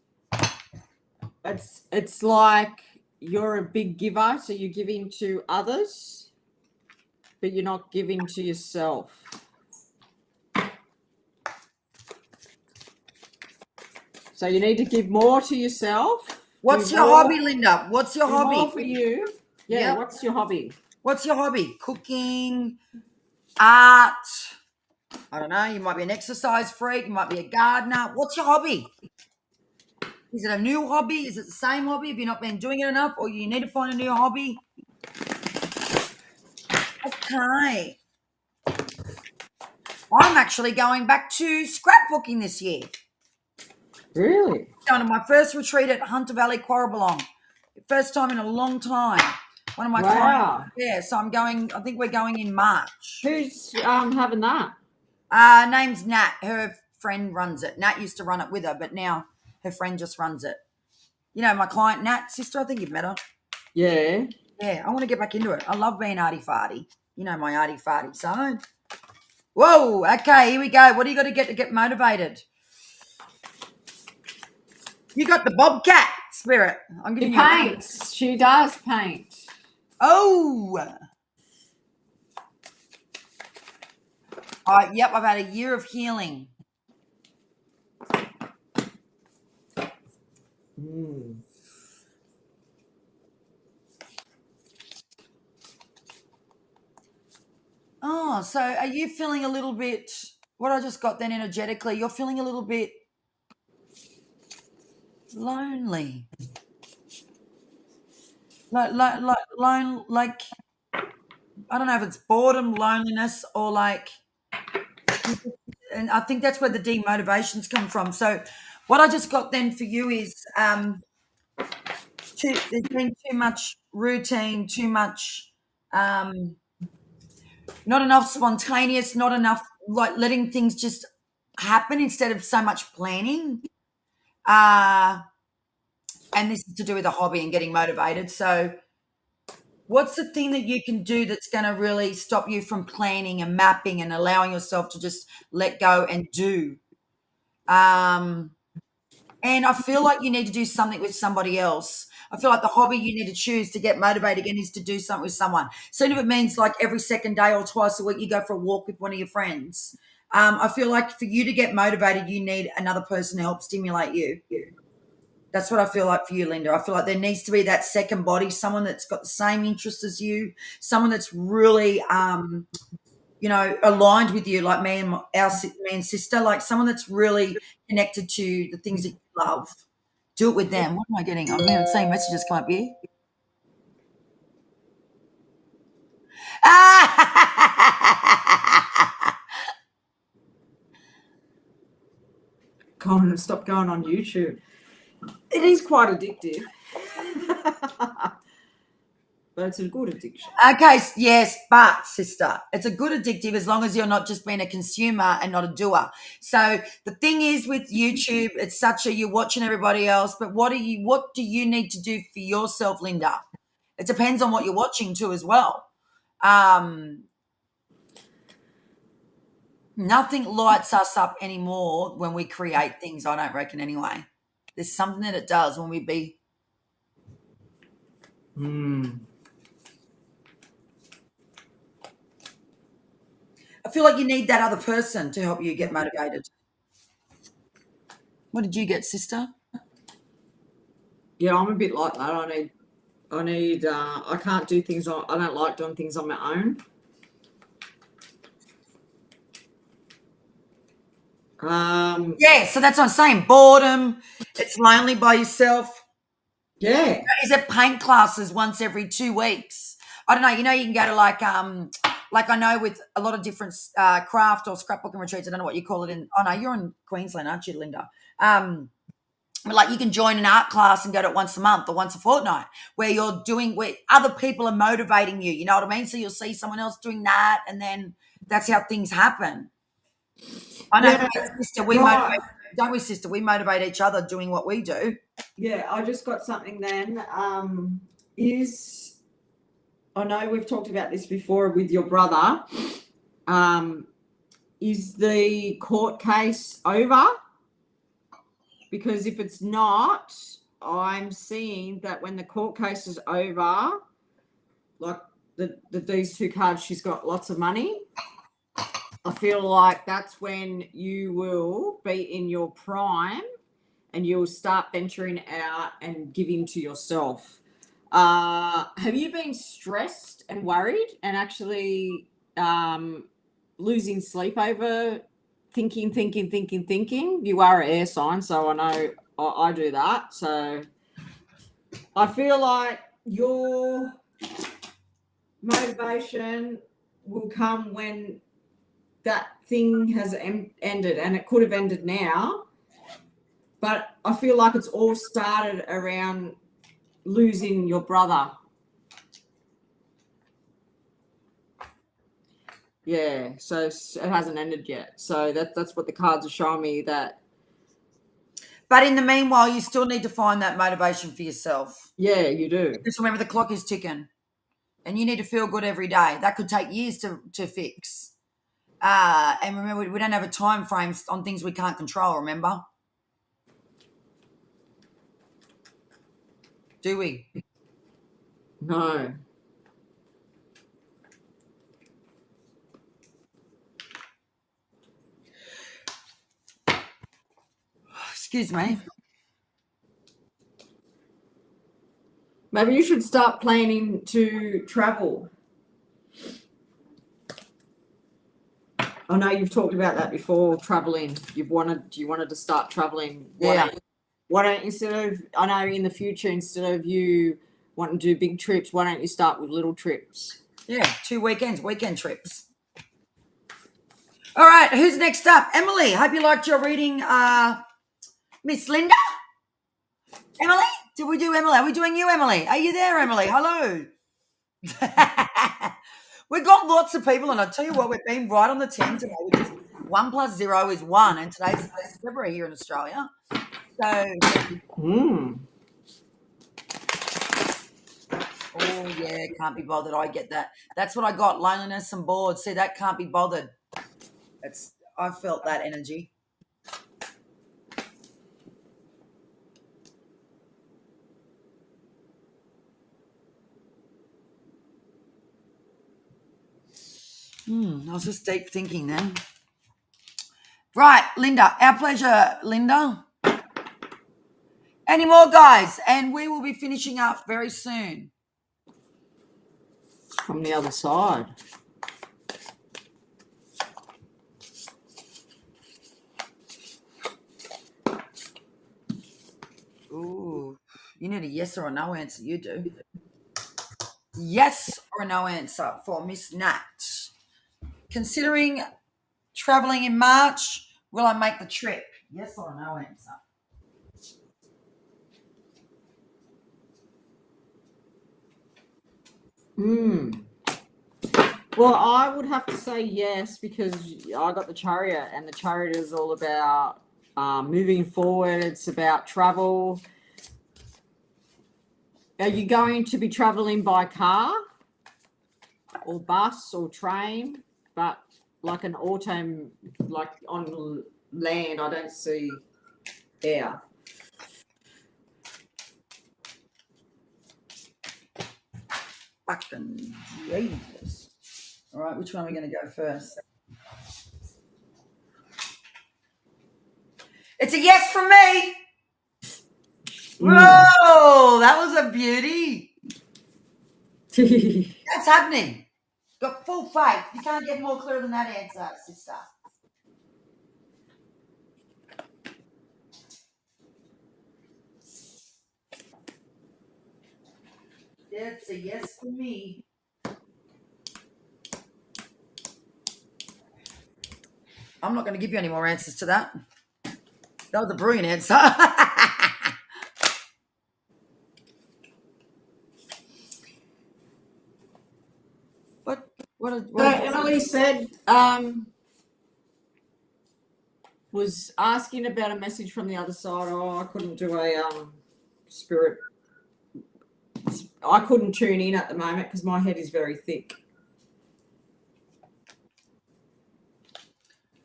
it's like you're a big giver, so you're giving to others, but you're not giving to yourself. So you need to give more to yourself.
What's your hobby, Linda? What's your hobby?
More for you. Yeah. What's your hobby?
What's your hobby? Cooking, art. I don't know. You might be an exercise freak. You might be a gardener. What's your hobby? Is it a new hobby? Is it the same hobby? Have you not been doing it enough, or you need to find a new hobby? Okay. I'm actually going back to scrapbooking this year.
Really?
Going to my first retreat at Hunter Valley, Quarraballong. First time in a long time. One of my clients. Yeah, so I'm going. I think we're going in March.
Who's having that?
Name's Nat. Her friend runs it. Nat used to run it with her, but now her friend just runs it. You know, my client Nat, sister. I think you've met her.
Yeah.
Yeah, I want to get back into it. I love being arty-farty. You know my arty-farty side. Whoa, okay, here we go. What do you got to get motivated? You got the bobcat spirit. I'm giving you
paints. She does paint.
Oh. Yep, I've had a year of healing. Oh, so are you feeling a little bit, what I just got then energetically, you're feeling a little bit lonely. Like, I don't know if it's boredom, loneliness, or like, and I think that's where the demotivations come from. So what I just got then for you is there's been too much routine, too much not enough spontaneous, not enough like letting things just happen instead of so much planning. And this is to do with a hobby and getting motivated. So what's the thing that you can do that's going to really stop you from planning and mapping and allowing yourself to just let go and do? And I feel like you need to do something with somebody else. I feel like the hobby you need to choose to get motivated again is to do something with someone. So if it means like every second day or twice a week you go for a walk with one of your friends. I feel like for you to get motivated, you need another person to help stimulate you. That's what I feel like for you, Linda. I feel like there needs to be that second body, someone that's got the same interests as you, someone that's really, aligned with you, like me and sister, like someone that's really connected to the things that you love. Do it with them. What am I getting? I'm hearing same messages come up here.
Colin, stop going on YouTube. It is quite addictive. but it's a good addiction.
Okay, yes, but sister, it's a good addictive as long as you're not just being a consumer and not a doer. So the thing is with YouTube, it's such a you're watching everybody else, but what do you need to do for yourself, Linda? It depends on what you're watching too as well. Nothing lights us up anymore when we create things, I don't reckon anyway. There's something that it does when we be I feel like you need that other person to help you get motivated. What did you get, sister?
Yeah, I'm a bit like that. I can't do things I don't like doing things on my own.
Yeah, so that's what I'm saying. Boredom, it's lonely by yourself.
Yeah.
Is it paint classes once every 2 weeks? I don't know. You know, you can go to like I know with a lot of different craft or scrapbooking retreats. I don't know what you call it. Oh no, you're in Queensland, aren't you, Linda? But like you can join an art class and go to it once a month or once a fortnight, where where other people are motivating you. You know what I mean? So you'll see someone else doing that, and then that's how things happen. I know,
Yeah,
sister,
right.
don't we, sister? We motivate each other doing what we do.
Yeah, I just got something then. I know we've talked about this before with your brother. Is the court case over? Because if it's not, I'm seeing that when the court case is over, like these two cards, she's got lots of money. I feel like that's when you will be in your prime and you'll start venturing out and giving to yourself. Have you been stressed and worried and actually losing sleep over thinking? You are an air sign, so I know I do that. So I feel like your motivation will come when that thing has ended, and it could have ended now, but I feel like it's all started around losing your brother. Yeah, so it hasn't ended yet. So that's what the cards are showing me. That.
But in the meanwhile, you still need to find that motivation for yourself.
Yeah, you do.
Just remember the clock is ticking, and you need to feel good every day. That could take years to fix. And remember, we don't have a time frame on things we can't control. Remember, do we?
No.
Excuse me.
Maybe you should start planning to travel. I know you've talked about that before, traveling. You wanted to start traveling.
Yeah.
Why don't instead of, I know in the future, instead of you wanting to do big trips, why don't you start with little trips?
Yeah, 2 weekend trips. All right, who's next up? Emily, hope you liked your reading, Miss Linda. Emily, did we do Emily? Are we doing you, Emily? Are you there, Emily? Hello. We've got lots of people, and I tell you what, we've been right on the 10 today. 1 + 0 is 1, and today's February here in Australia. So, oh yeah, can't be bothered. I get that. That's what I got: loneliness and bored. See, that can't be bothered. I felt that energy. I was just deep thinking then. Right, Linda, our pleasure, Linda. Any more, guys? And we will be finishing up very soon.
From the other side.
Ooh, you need a yes or a no answer. You do. Yes or a no answer for Miss Nat. Considering traveling in March, will I make the trip? Yes or no answer.
Well, I would have to say yes because I got the chariot, and the chariot is all about moving forward. It's about travel. Are you going to be traveling by car or bus or train? But like an auto, like on land, I don't see air.
Fucking Jesus. All right, which one are we going to go first? It's a yes from me. Whoa, that was a beauty. That's happening. Got full faith. You can't get more clear than that answer, sister. It's a yes for me. I'm not going to give you any more answers to that. That was a brilliant answer. What
Emily said was asking about a message from the other side. Oh, I couldn't do a spirit. I couldn't tune in at the moment because my head is very thick.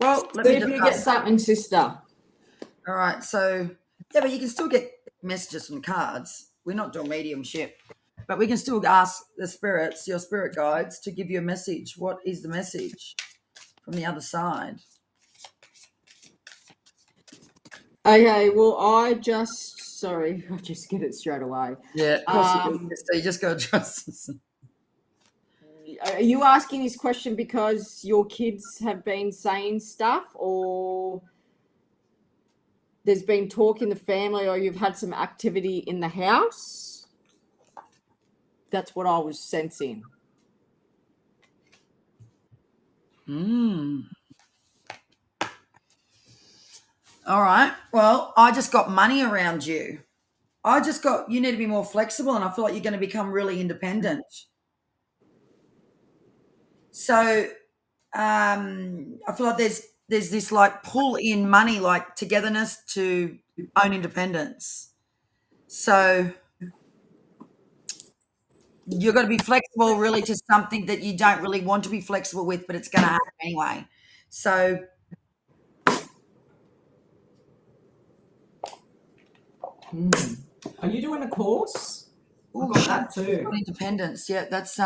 Well, let
See
me
if
just
you get something, sister.
All right, so yeah, but you can still get messages from cards. We're not doing mediumship, but we can still ask the spirits, your spirit guides, to give you a message. What is the message from the other side?
Okay, well, I just get it straight away.
Yeah, of course you do. So you just got to trust us.
Are you asking this question because your kids have been saying stuff, or there's been talk in the family, or you've had some activity in the house? That's what I was sensing.
All right. Well, I just got money around you. You need to be more flexible, and I feel like you're going to become really independent. So I feel like there's this like pull in money, like togetherness to own independence. So you're going to be flexible really to something that you don't really want to be flexible with, but it's going to happen anyway. So
Are you doing a course?
I've
got that too.
Independence. Yeah, that's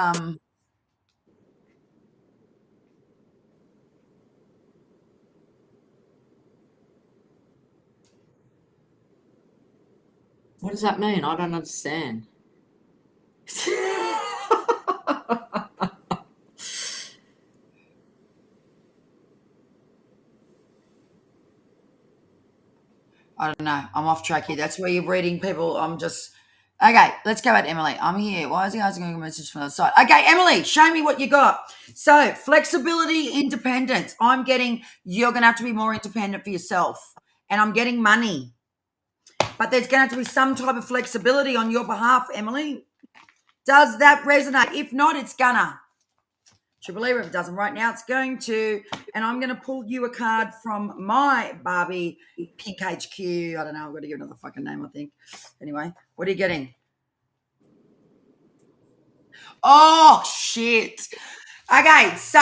What does that mean? I don't understand.
I don't know. I'm off track here. That's where you're reading people. I'm just okay. Let's go at Emily. I'm here. Why is he asking a message from the side? Okay, Emily, show me what you got. So flexibility, independence. I'm getting you're going to have to be more independent for yourself, and I'm getting money. But there's going to have to be some type of flexibility on your behalf, Emily. Does that resonate? If not, it's gonna. Triple E, if it doesn't right now, it's going to. And I'm going to pull you a card from my Barbie Pink HQ. I don't know. I've got to give another fucking name, I think. Anyway, what are you getting? Oh, shit. Okay, so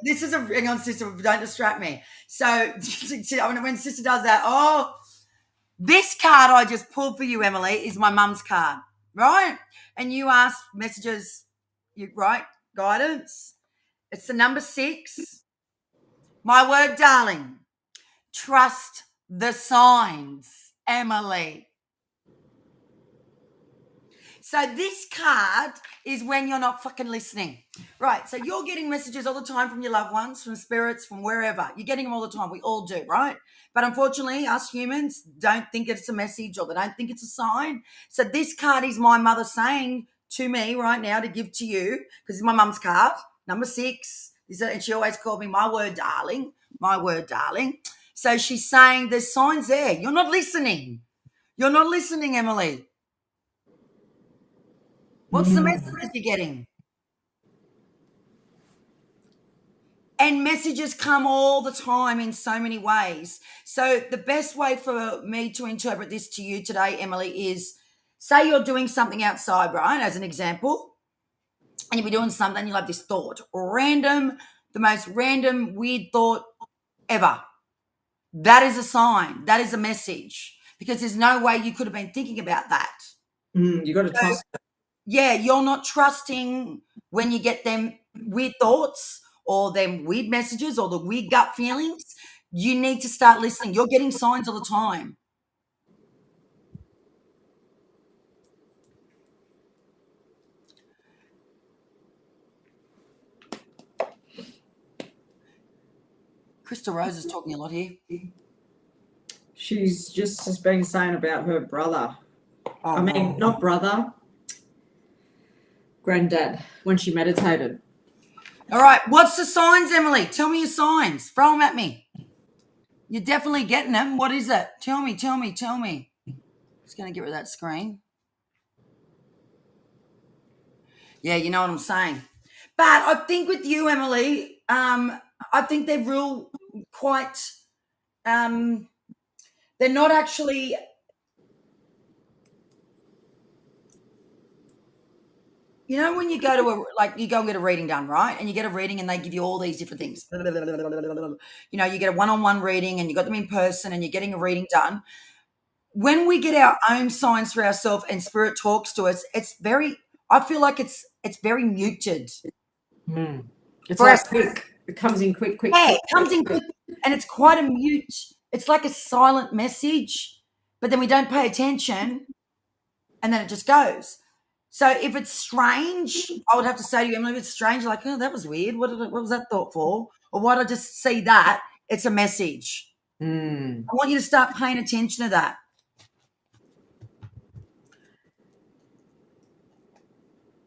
this is a hang on, sister, don't distract me. So when sister does that, this card I just pulled for you, Emily, is my mum's card, right? And you asked messages, right? Guidance. It's the number 6. My word, darling. Trust the signs, Emily. So this card is when you're not fucking listening. Right, so you're getting messages all the time from your loved ones, from spirits, from wherever. You're getting them all the time. We all do, right? But unfortunately, us humans don't think it's a message or they don't think it's a sign. So this card is my mother saying to me right now to give to you, because it's my mum's card, number 6. And she always called me my word, darling, my word, darling. So she's saying there's signs there. You're not listening. You're not listening, Emily. What's the message you're getting? And messages come all the time in so many ways. So the best way for me to interpret this to you today, Emily, is say you're doing something outside, right? As an example, and you'll be doing something, and you'll have this thought, the most random, weird thought ever. That is a sign. That is a message, because there's no way you could have been thinking about that.
You got to trust it.
Yeah, you're not trusting when you get them weird thoughts or them weird messages or the weird gut feelings. You need to start listening. You're getting signs all the time. Crystal Rose is talking a lot here.
She's just been saying about her brother.
Oh,
I mean, not brother, granddad, when she meditated.
all right. What's the signs, Emily? Tell me your signs. Throw them at me. You're definitely getting them. What is it? Tell me. Just going to get rid of that screen. Yeah, you know what I'm saying. But I think with you, Emily, I think they're real quite, they're not actually, you know, when you go to you go and get a reading done, right? And you get a reading and they give you all these different things. You know, you get a one-on-one reading and you got them in person and you're getting a reading done. When we get our own signs for ourselves and spirit talks to us, I feel like it's very muted.
It's like quick. It comes in quick.
Yeah, it comes in quick, and it's quite a mute. It's like a silent message, but then we don't pay attention, and then it just goes. So if it's strange, I would have to say to you, Emily, if it's strange, like, oh, that was weird. What was that thought for? Or why did I just see that? It's a message. I want you to start paying attention to that.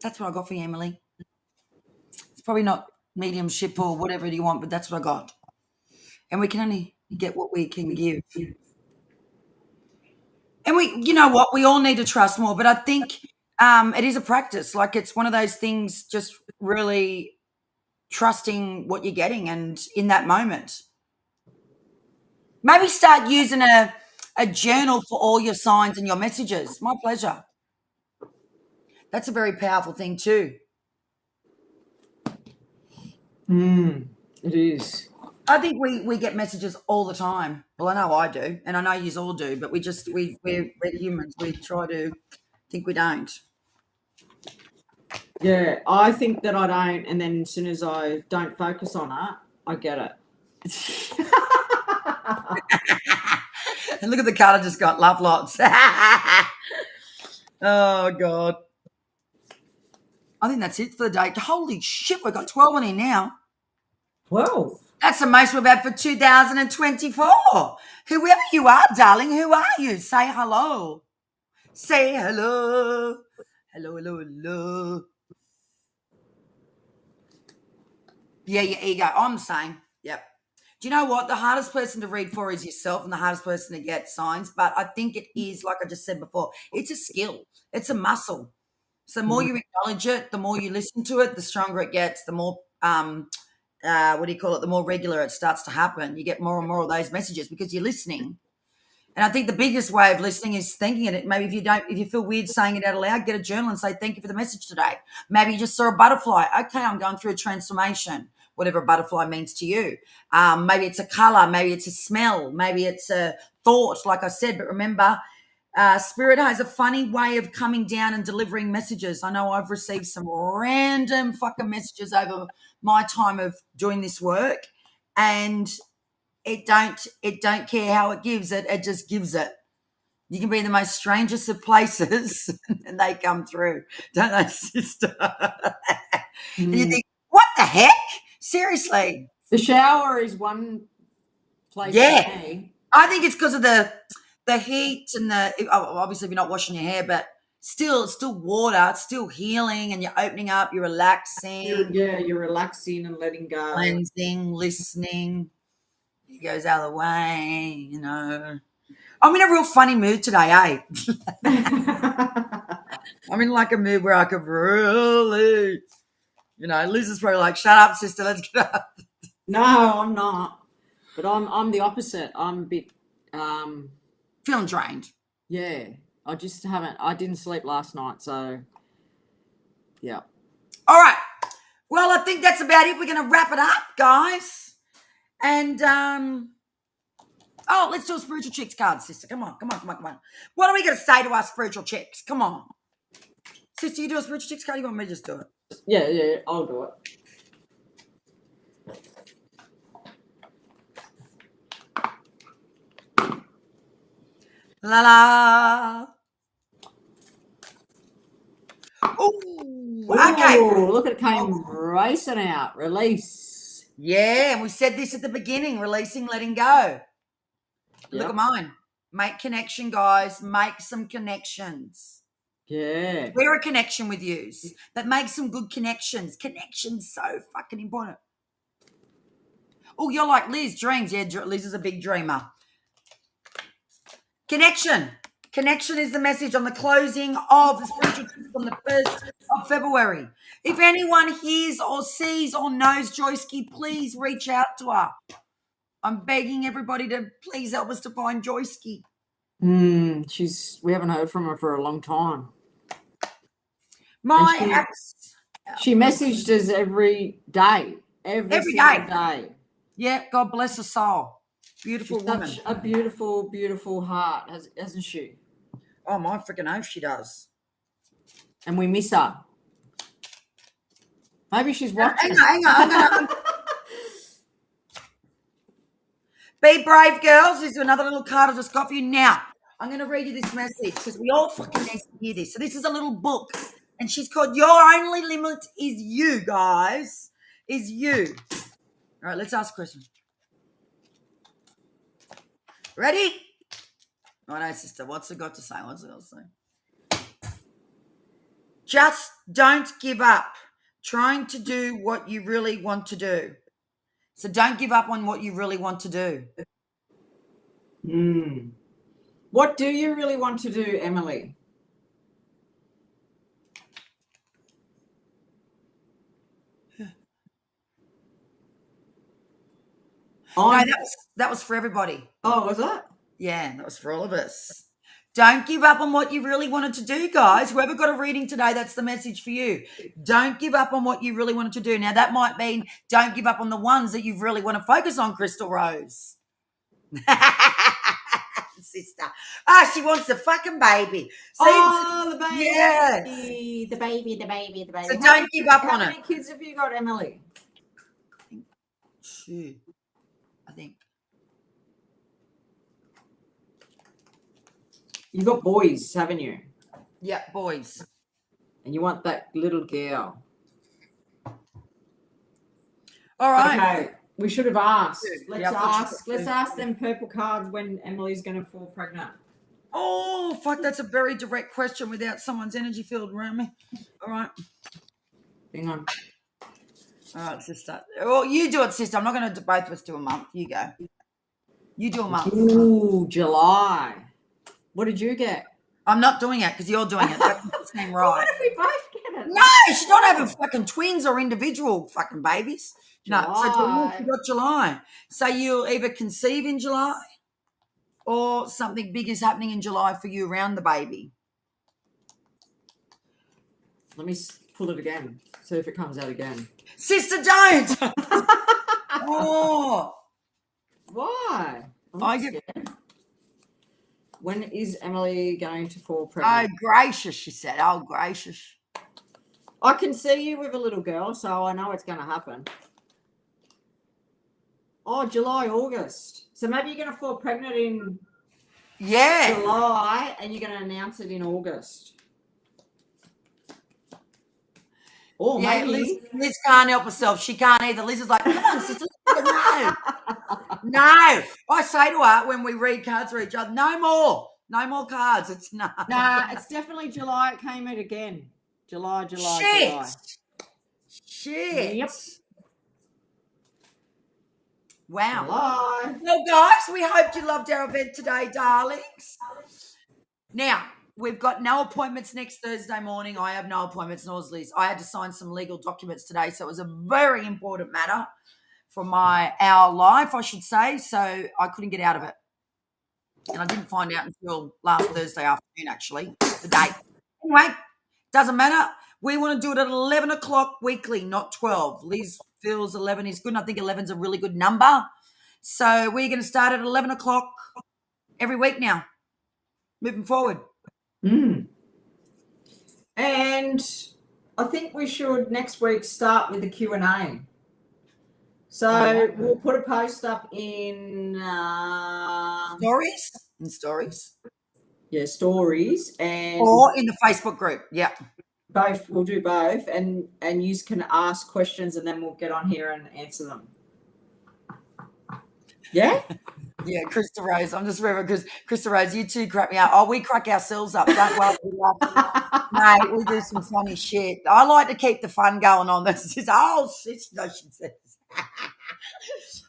That's what I got for you, Emily. It's probably not mediumship or whatever you want, but that's what I got. And we can only get what we can give. And you know what? We all need to trust more, but I think it is a practice. Like, it's one of those things, just really trusting what you're getting and in that moment. Maybe start using a journal for all your signs and your messages. My pleasure. That's a very powerful thing too.
It is.
I think we get messages all the time. Well, I know I do, and I know you all do, but we're humans. We try to think we don't.
Yeah, I think that I don't, and then as soon as I don't focus on it, I get it.
And look at the card I just got. Love lots. Oh, God. I think that's it for the day. Holy shit, we've got 12 on here now.
12?
That's the most we've had for 2024. Whoever you are, darling, who are you? Say hello. Say hello. Hello. Yeah, your ego. I'm the same. Yep. Do you know what? The hardest person to read for is yourself, and the hardest person to get signs. But I think it is, like I just said before, it's a skill. It's a muscle. So the more you acknowledge it, the more you listen to it, the stronger it gets, the more, the more regular it starts to happen. You get more and more of those messages because you're listening. And I think the biggest way of listening is thinking it. Maybe if you feel weird saying it out aloud, get a journal and say, thank you for the message today. Maybe you just saw a butterfly. Okay, I'm going through a transformation, whatever a butterfly means to you. Maybe it's a color, maybe it's a smell, maybe it's a thought, like I said. But remember, Spirit has a funny way of coming down and delivering messages. I know I've received some random fucking messages over my time of doing this work, and it don't care how it gives it. It just gives it. You can be in the most strangest of places and they come through, don't they, sister? And you think, what the heck? Seriously.
The shower is one place.
Yeah. I think it's because of the heat and obviously if you're not washing your hair, but still, it's still water, it's still healing, and you're opening up, you're relaxing.
You're relaxing and letting go.
Cleansing, listening. He goes out of the way, you know. I'm in a real funny mood today, eh? I'm in like a mood where I could really, Liz is probably like, shut up, sister, let's get up.
No, I'm not. But I'm the opposite. I'm a bit
Feeling drained.
yeah. I didn't sleep last night, so yeah.
All right. Well, I think that's about it. We're going to wrap it up, guys. And, let's do a spiritual chicks card, sister. Come on. What are we going to say to our spiritual chicks? Come on. Sister, you do a spiritual chicks card? You want me to just do it?
Yeah, I'll do it.
La la. Ooh, okay.
Ooh, look, it came racing out. Release.
Yeah, and we said this at the beginning, releasing, letting go. Look
Yep.
at mine. Make connection, guys. Make some connections.
Yeah.
We're a connection with yous, but make some good connections. Connections so fucking important. Oh, you're like Liz, dreams. Yeah, Liz is a big dreamer. Connection. Connection is the message on the closing of the spiritual trip on the 1st of February. If anyone hears or sees or knows Joyski, please reach out to her. I'm begging everybody to please help us to find Joyski.
We haven't heard from her for a long time. She messaged us every day. Every single day.
Yeah, God bless her soul. Beautiful woman.
Such a beautiful, beautiful heart, hasn't she?
Oh, my freaking oath she does.
And we miss her. Maybe she's watching.
Hang on. Be brave, girls. There's another little card I just got for you now. I'm going to read you this message because we all fucking need to hear this. So this is a little book, and she's called Your Only Limit Is You, guys. Is you. All right, let's ask a question. Ready? All right, sister. What's it got to say? Just don't give up trying to do what you really want to do. So don't give up on what you really want to do.
What do you really want to do, Emily?
No, that was for everybody.
Oh, was that?
Yeah, that was for all of us. Don't give up on what you really wanted to do, guys. Whoever got a reading today, that's the message for you. Don't give up on what you really wanted to do. Now, that might mean don't give up on the ones that you really want to focus on, Crystal Rose. Sister. She wants the fucking baby. See,
the baby.
Yes.
The baby.
So don't give up on it.
How many kids have you got, Emily?
2, I think.
You got boys, haven't you?
Yeah, boys.
And you want that little girl.
All right.
Okay. We should have asked.
Yeah,
Let's ask them purple cards when Emily's going to fall pregnant.
Oh, fuck, that's a very direct question without someone's energy field around me. All right.
Hang on.
All right, sister. Well, you do it, sister. I'm not going to both of us do a month. You go. You do a month.
Ooh, July. What did you get?
I'm not doing it because you're doing it. That's the same right.
What if we both get it?
No, she's not having fucking twins or individual fucking babies.
July.
No, so you got July. So you'll either conceive in July or something big is happening in July for you around the baby.
Let me pull it again. See if it comes out again.
Sister, don't. Oh.
Why?
I get.
When is Emily going to fall
Oh,
pregnant?
gracious, she said. Oh, gracious.
I can see you with a little girl, so I know it's going to happen. Oh, July, August. So maybe you're going to fall pregnant in July and you're going to announce it in August. Or
yeah,
maybe.
Liz can't help herself. She can't either. Liz is like, come on, sister. No. No. I say to her when we read cards for each other, no more. No more cards. It's no.
Nah, it's definitely July. It came out again. July.
Shit.
Yep.
Wow.
July.
Well, guys, we hope you loved our event today, darlings. Now, we've got no appointments next Thursday morning. I have no appointments, nor does Liz. I had to sign some legal documents today, so it was a very important matter for our life, I should say. So I couldn't get out of it, and I didn't find out until last Thursday afternoon, actually, the date. Anyway, doesn't matter. We want to do it at 11 o'clock weekly, not 12. Liz feels 11 is good, and I think 11 is a really good number. So we're going to start at 11 o'clock every week now, moving forward.
And I think we should next week start with the Q&A. So we'll put a post up in
stories.
Yeah, stories, and
or in the Facebook group. Yeah,
both. We'll do both, and you can ask questions, and then we'll get on here and answer them. Yeah.
Yeah, Krista Rose. I'm just remembering because Krista Rose, you two crack me up. Oh, we crack ourselves up. Don't worry. Mate, we do some funny shit. I like to keep the fun going on. This is shit. No, she says.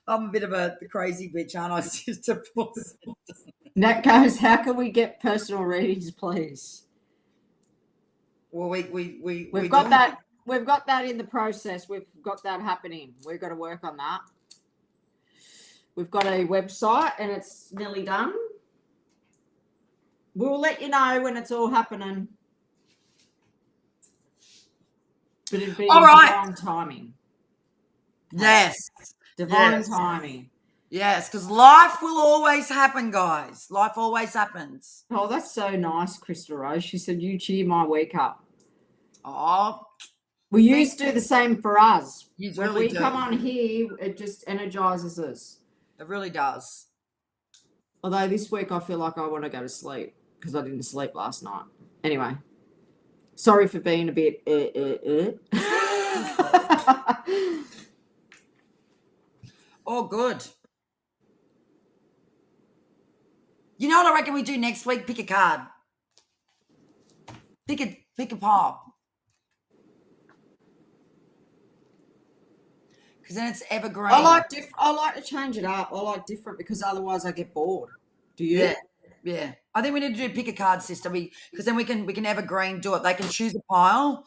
I'm a bit of the crazy bitch, aren't I, Sister Puss?
Nat goes, how can we get personal readings, please?
Well, we've
got that. We've got that in the process. We've got that happening. We've got to work on that. We've got a website and it's nearly done. We'll let you know when it's all happening. But it'd be divine timing.
Yes.
Divine timing.
Yes, because life will always happen, guys. Life always happens.
Oh, that's so nice, Krista Rose. She said, you cheer my week up.
Oh.
Well, you do the same for us.
When we
come on here, it just energizes us.
It really does.
Although this week I feel like I want to go to sleep because I didn't sleep last night. Anyway, sorry for being a bit.
Oh, good. You know what I reckon we do next week? Pick a card. Pick a pile. Because then it's evergreen.
I like to change it up. I like different because otherwise I get bored. Do you?
Yeah. I think we need to do pick a card, sister. Because then we can evergreen do it. They can choose a pile,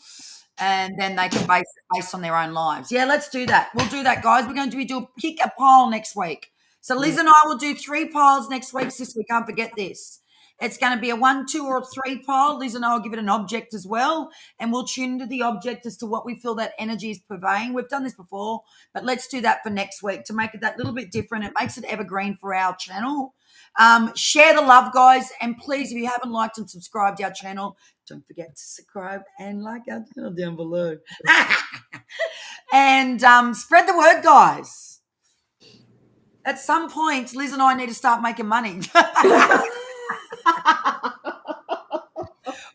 and then they can base it based on their own lives. Yeah, let's do that. We'll do that, guys. We're going to do a pick a pile next week. So Liz and I will do 3 piles next week, sister. We can't forget this. It's going to be a 1, 2, or a 3 pile. Liz and I will give it an object as well, and we'll tune to the object as to what we feel that energy is purveying. We've done this before, but let's do that for next week to make it that little bit different. It makes it evergreen for our channel. Share the love, guys, and please, if you haven't liked and subscribed to our channel, don't forget to subscribe and like our channel down below. And spread the word, guys. At some point, Liz and I need to start making money.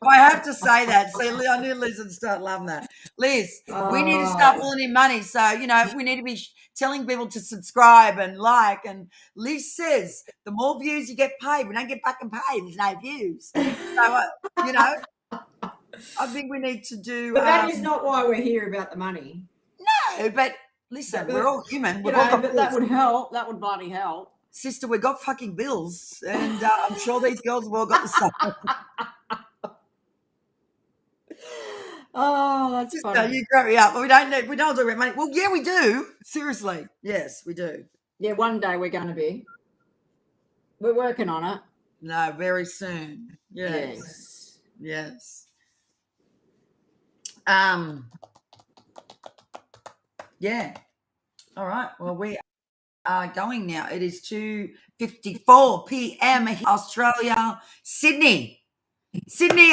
I have to say that. See, I knew Liz would start loving that. Liz, we need to start pulling in money. So, we need to be telling people to subscribe and like. And Liz says, the more views you get paid, we don't get fucking paid. There's no views. So, I think we need to do.
But that is not why we're here about the money.
No, but listen, we're all human.
But that would help. That would bloody help.
Sister, we got fucking bills. And I'm sure these girls have all got the same.
Oh, that's funny.
You crack me up. We don't talk about money. Well, yeah, we do. Seriously. Yes, we do.
Yeah, one day we're going to be. We're working on it.
No, very soon. Yes. Yeah. All right. Well, we are going now. It is 2:54 p.m. Australia, Sydney,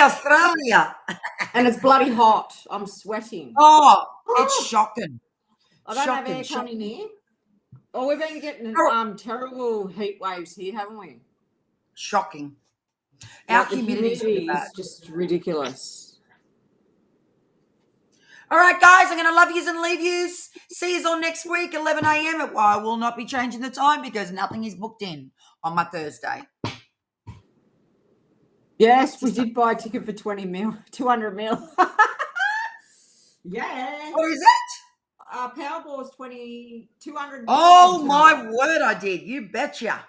Australia.
And it's bloody hot. I'm sweating.
Oh, it's shocking.
I don't have aircon in here. Oh, we've been getting terrible heat waves here, haven't we?
Shocking. Our humidity
is just ridiculous.
All right, guys, I'm going to love yous and leave yous. See yous all next week, 11 a.m. I will not be changing the time because nothing is booked in on my Thursday.
Yes, we did buy a ticket for 200 mil. Yeah.
What is it?
Powerball's 200.
Oh, my word, I did. You betcha.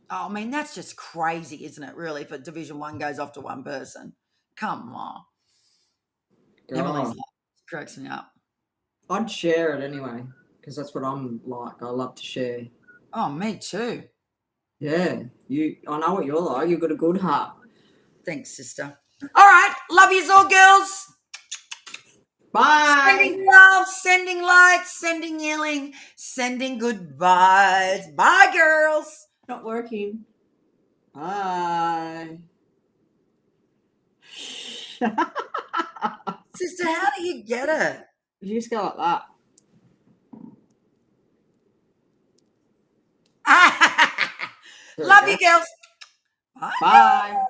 Oh, I mean, that's just crazy, isn't it, really, if Division 1 goes off to one person? Come on. Emily's
God.
cracks me up.
I'd share it anyway, because that's what I'm like. I love to share.
Oh, me too.
Yeah, I know what you're like. You've got a good heart.
Thanks, sister. All right. Love yous all, girls.
Bye.
Sending love, sending lights, sending yelling, sending goodbyes. Bye, girls.
Not working. Bye.
Sister, how do you get it?
You just go like that. There we
Love
go.
you, girls. Bye.
Bye.